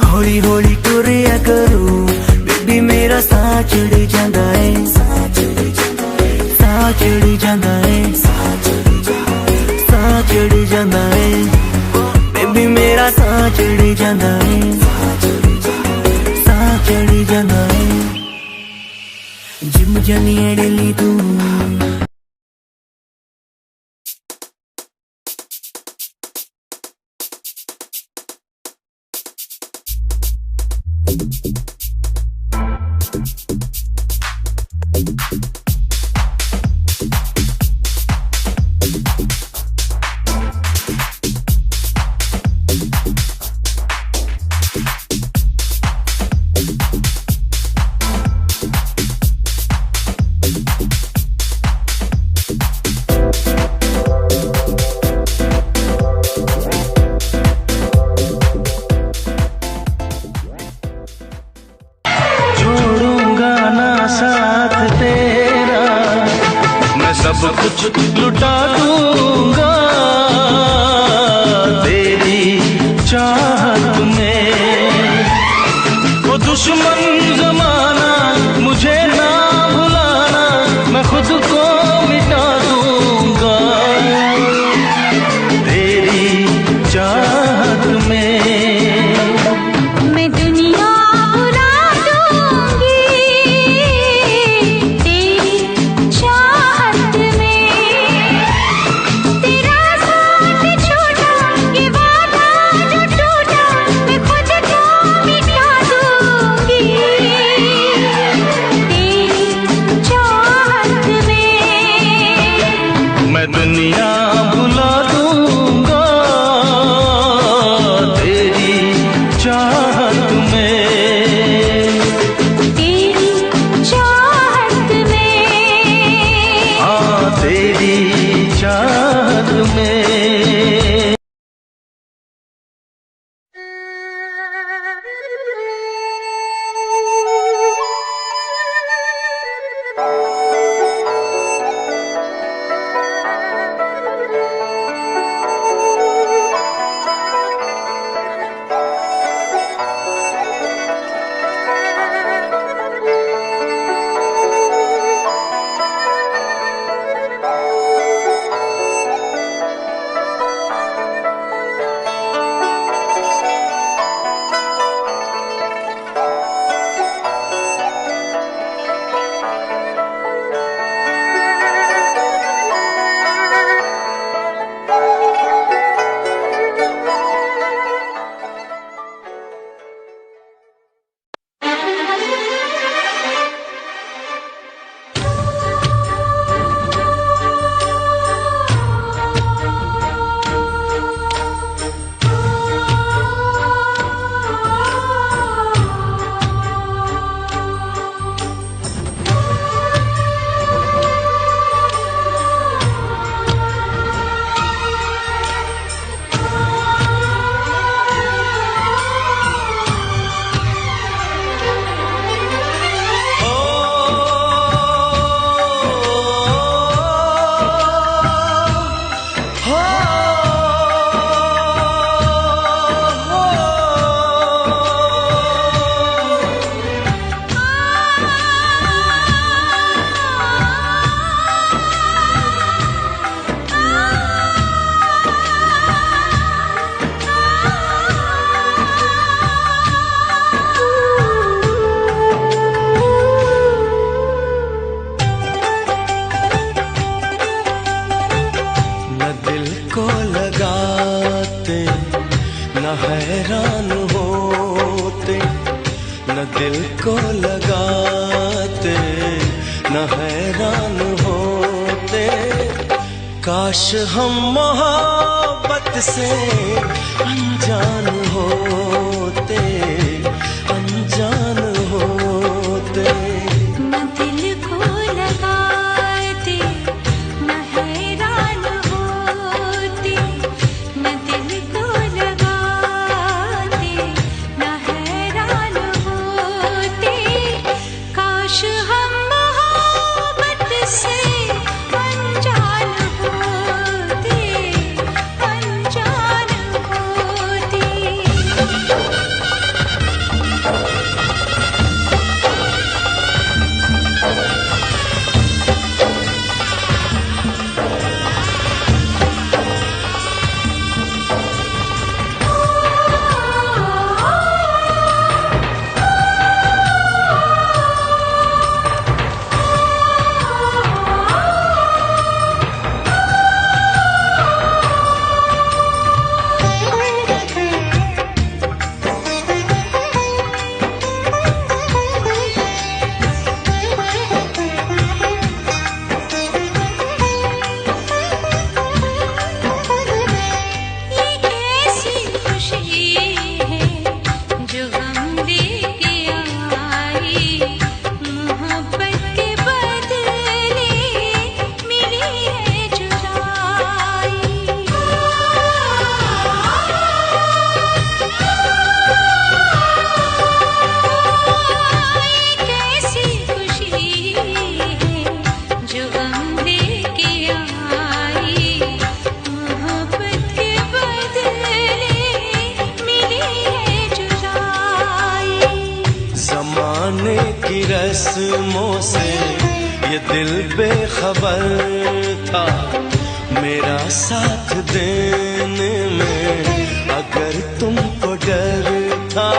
हौली हौली टुरिया करो बेबी मेरा साह चढ़ जांदा है। साह चढ़ जांदा है, साह चढ़ जांदा है बेबी मेरा साह चढ़ जांदा है। साह चढ़ जांदा है। जिम जानी है डेली तू, सब कुछ लुटा दूंगा तेरी चाहत में। दुश्मन जमाना मुझे ना भुलाना, मैं खुद को मिटा दूंगा तेरी चाहत में। मैं दुनिया बुला दूंगी तेरी चाहत में। तेरा साथ छोटा ये वादा जो टूटा, मैं खुद को मिटा दूंगी तेरी चाहत में। मैं दुनिया भुला दूंगा तेरी चाहत में। तेरी चाहत में। हाँ तेरी चाहत में। हैरान होते, न दिल को लगाते, न हैरान होते। काश हम मोहब्बत से अनजान होते, अनजान होते। न दिल को लगाते, न हैरान होते, न दिल को लगाते, न हैरान होते। काश हम मोहब्बत से अनजान होते, अनजान होते। आने की रस्मों से ये दिल बेखबर था। मेरा साथ देने में अगर तुमको डर था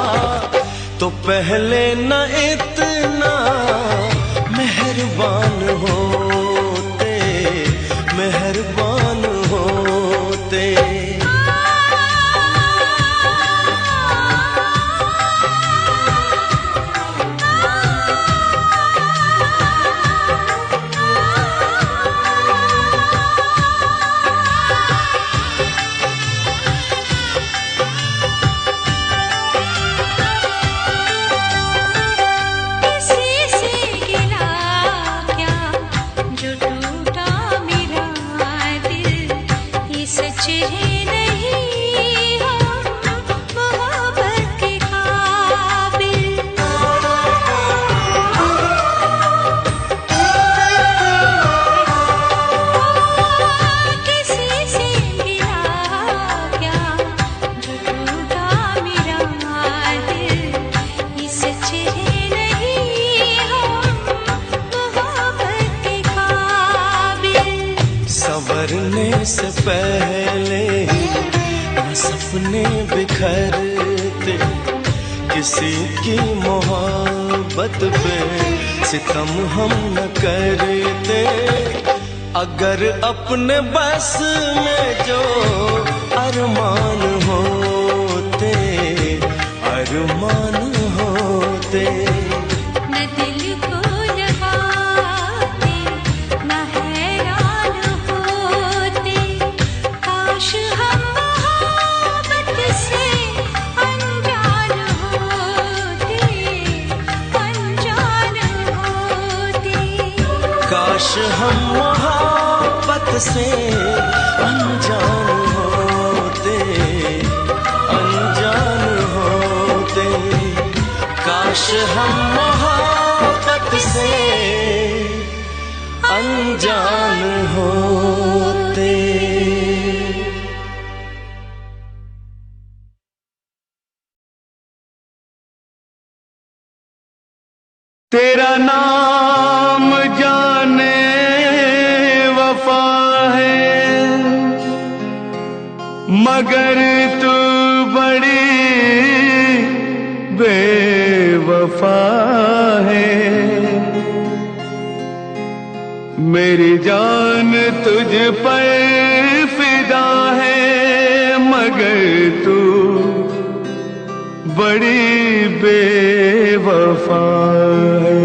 तो पहले न इतना मेहरबान होते, मेहरबान होते। संवरने से पहले ही न सपने बिखरते, किसी की मोहब्बत पे सितम हम न करते। अगर अपने बस में जो अरमान होते, अरमान होते। काश हम मोहब्बत से अनजान होते, अनजान होते। काश हम मोहब्बत से अनजान होते। तेरा नाम जाने वफा है, मगर तू बड़ी बेवफा है। मेरी जान तुझ पर फिदा है, मगर तू बड़ी बेवफा है।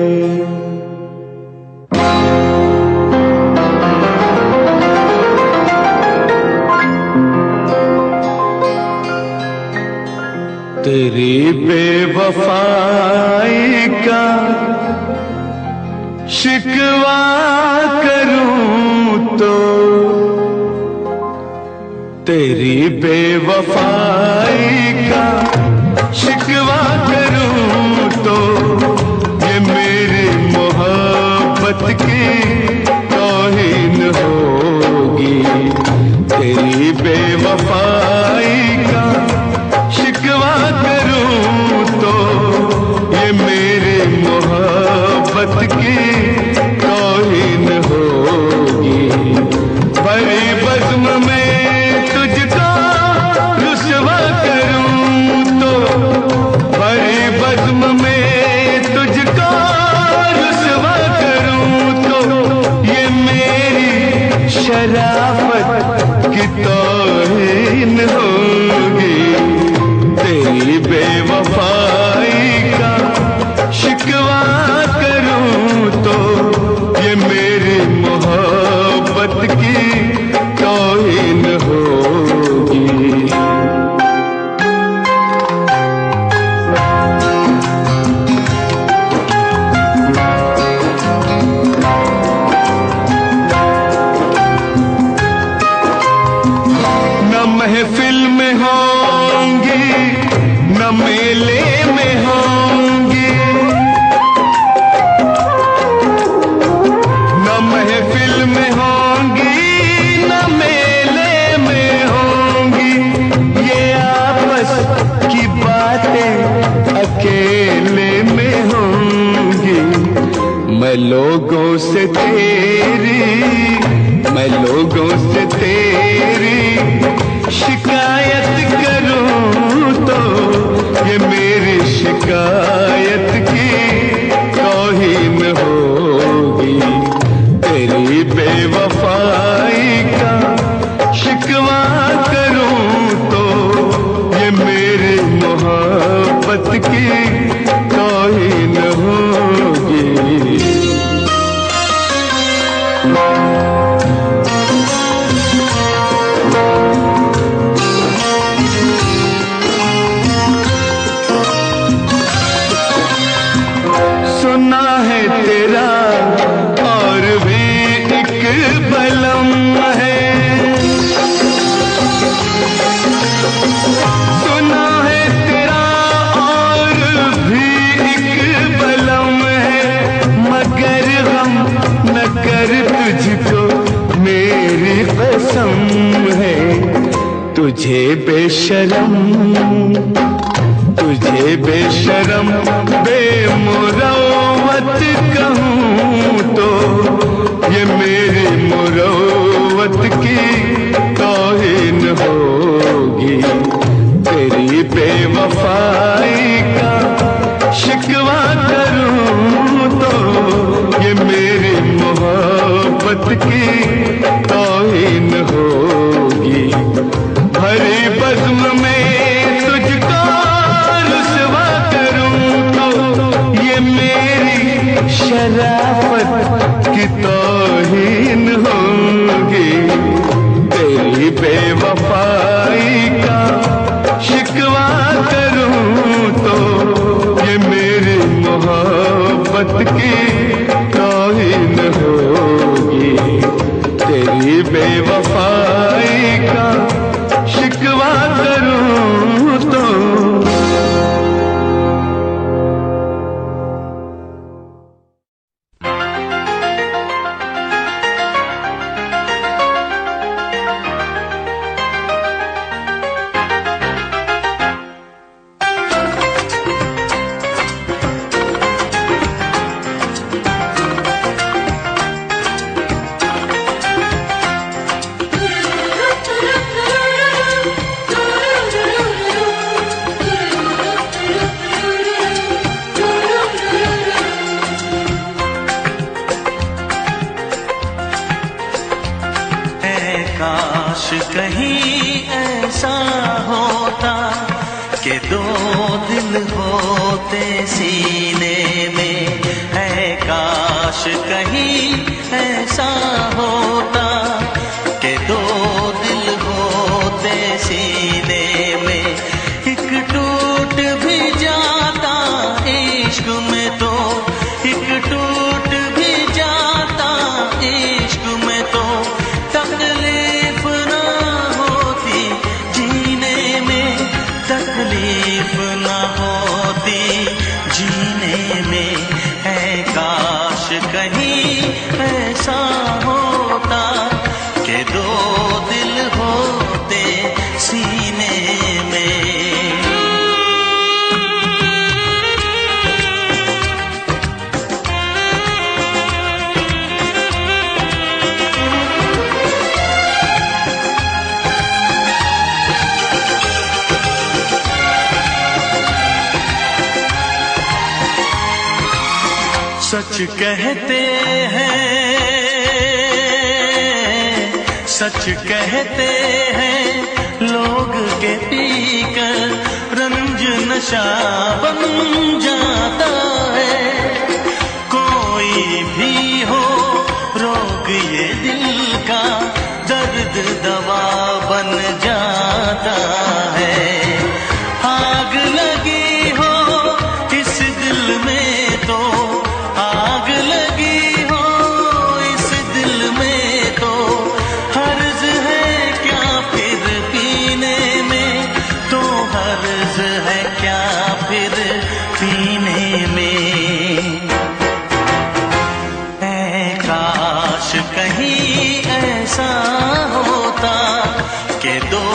तेरी बेवफाई का शिकवा करूं तो, तेरी बेवफाई का शिकवा करूं तो, ये मेरी मोहब्बत की तौहीन होगी। तेरी बेवफाई का शिकवा करूं तो, ये मेरी मोहब्बत की तौहीन होगी। बड़ी बज़्म में तुझको रुसवा करूं तो, बड़ी बज़्म में तुझको रुसवा करूं तो, ये मेरी शराफत की तौहीन होगी। तेरी बेवफाई का शिकवा करूं तो, ये मेरी मोहब्बत की तौहीन होगी। न महफिल में होंगी, न मेले में होंगी, न महफिल में होंगी, न मेले में होंगी। ये आपस की बातें अकेले में होंगी। मैं लोगों से तेरी शिकायत करूं तो ये मेरी शिकायत की तौहीन होगी। तेरी बेवफाई का शिकवा करूं तो ये मेरी मोहब्बत की तौहीन होगी। सुना है तेरा और भी एक बलम है, सुना है तेरा और भी एक बलम है, मगर गम न कर तुझको मेरी कसम है। तुझे बेशरम बेमुरव्वत कहूँ तो ये मेरी मुरव्वत की तौहीन होगी। तेरी बेवफाई का शिकवा करूँ तो ये मेरी मोहब्बत की तौहीन होगी। भरी बज़्म में तुझको रुसवा करूं तो ये मेरी शराफत की तौहीन होगी। तेरी बेवफाई का शिकवा करूं तो ये मेरी मोहब्बत की तौहीन होगी। तेरी बेवफाई का शिकवा करूं तो कहीं ऐसा होता कि दो दिल होते सीने में, है काश कहीं ऐसा होता कि दो दिल होते सीने में। एक टूट भी जाता इश्क में तो, एक टूट भी जाता इश्क में तो तकलीफ ना होती जीने में, तकलीफ ना होती जीने में। है काश कहीं ऐसा होता कि दो दिल होते सीने में। सच कहते हैं, सच कहते हैं लोग के पीकर रंज नशा बन जाता है। कोई भी हो रोग ये दिल का दर्द दवा बन जाता है। आग लगी हो इस दिल में तो, आग लगी हो इस दिल में तो हर्ज है क्या फिर पीने में, तो हर्ज है क्या फिर पीने में। ऐ काश कहीं ऐसा होता कि दो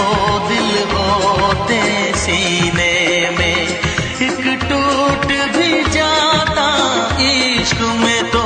दिल होते सीने में। एक टूट भी जाता इश्क में तो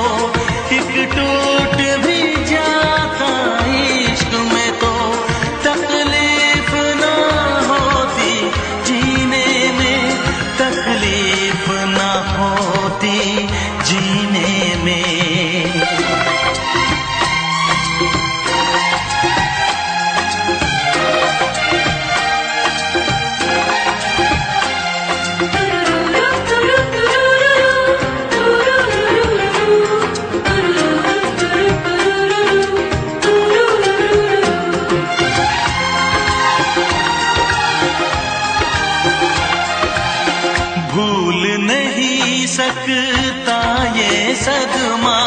नहीं सकता ये सदमा,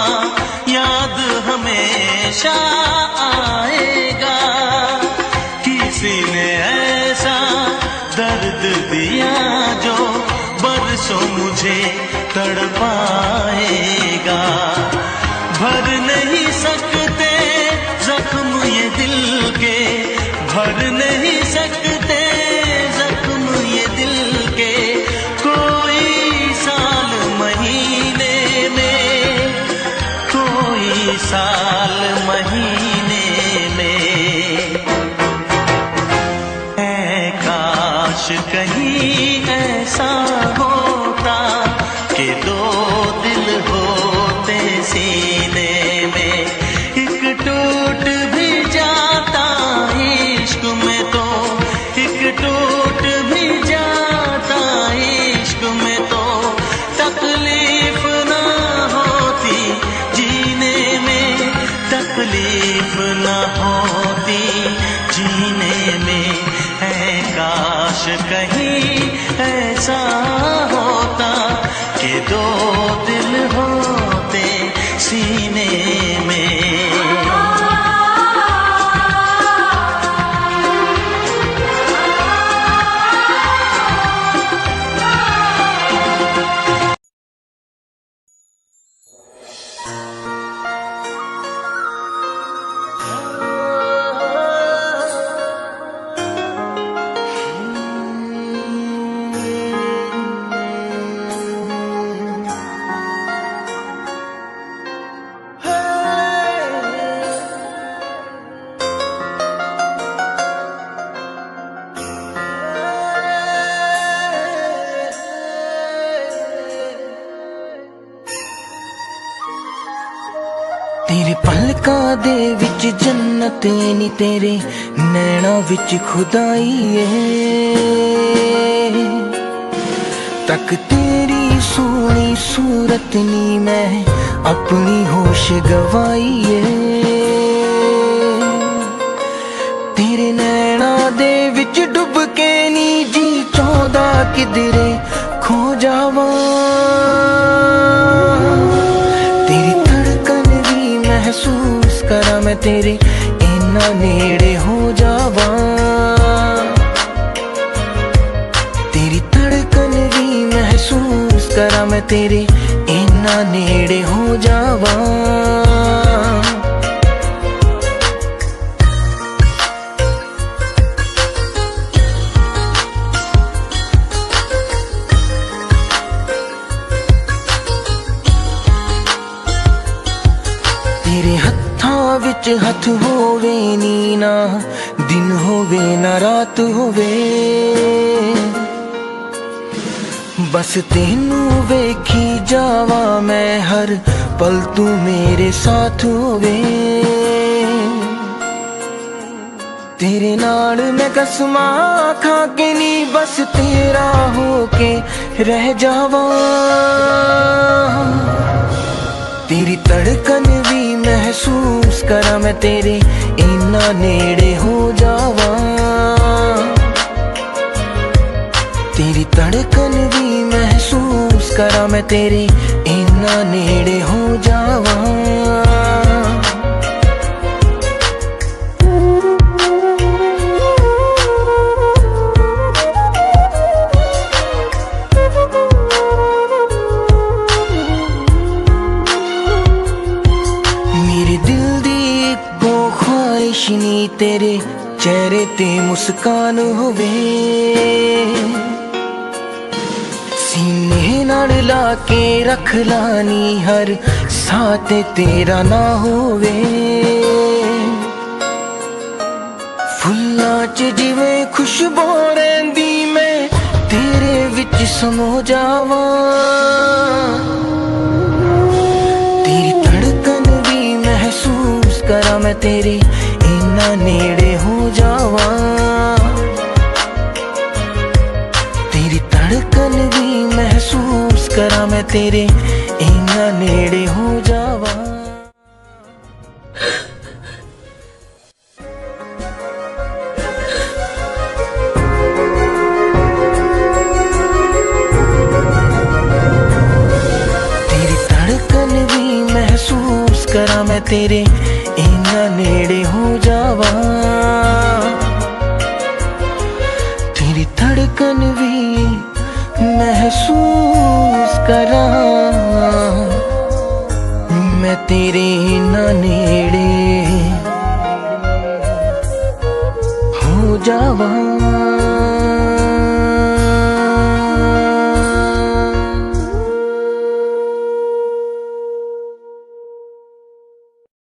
याद हमेशा आएगा। किसी ने ऐसा दर्द दिया जो बरसों मुझे तड़पाएगा। भर नहीं सकते जख्म ये दिल के, भर नहीं सकते जख्म ये दिल के, कोई साल महीने में, कोई साल महीने में। ऐ काश कहीं ऐसा होता कि दो दिल होते सीने में, एक टूट भी जाता इश्क में तो, एक टूट भी जाता इश्क में तो, तकलीफ ना होती जीने में, तकलीफ ना होती जीने में। है काश कहीं ऐसा होता कि दो दिल होते सीने में। तेरे पलकां दे विच जन्नत नी, तेरे नैना विच खुदाई है। तक तेरी सोनी सूरत नी, मैं अपनी होश गवाई है। तेरे नैना दे विच डुब के नी जी चौदा किधरे खो जावा। महसूस करा मैं तेरे इन्ना नेड़े हो जावा। तेरी धड़कन भी महसूस करा मैं तेरे इन्ना नेड़े हो जावा। तेरे हत्थां विच हथ होवे नी ना, दिन होवे ना रात होवे, बस तेनू वेखी जावा मैं हर पल, तू मेरे साथ होवे। तेरे नाल मैं कसमां खा के नी, बस तेरा होके रह जावा। तेरी धड़कन भी महसूस करा मैं तेरे इन्ना नेड़े हो जावा। तेरी धड़कन भी महसूस करा मैं तेरे इन्ना नेड़े हो जावा। तेरे चेहरे ते मुस्कान होवे, सीने नाल ला के रख लानी हर साथ तेरा ना होवे। फुल्लां च जिवें खुशबू रहिंदी मैं तेरे विच समो जावा। तेरी धड़कन भी महसूस करा मैं तेरे इन्ना नेड़े हो जावा। तेरी धड़कन भी महसूस करा मैं तेरे इन्ना नेड़े हो जावा। तेरे इन्ना नेड़े हो जावा, तेरी धड़कन भी महसूस करा, मैं तेरे इन्ना नेड़े हो जावा।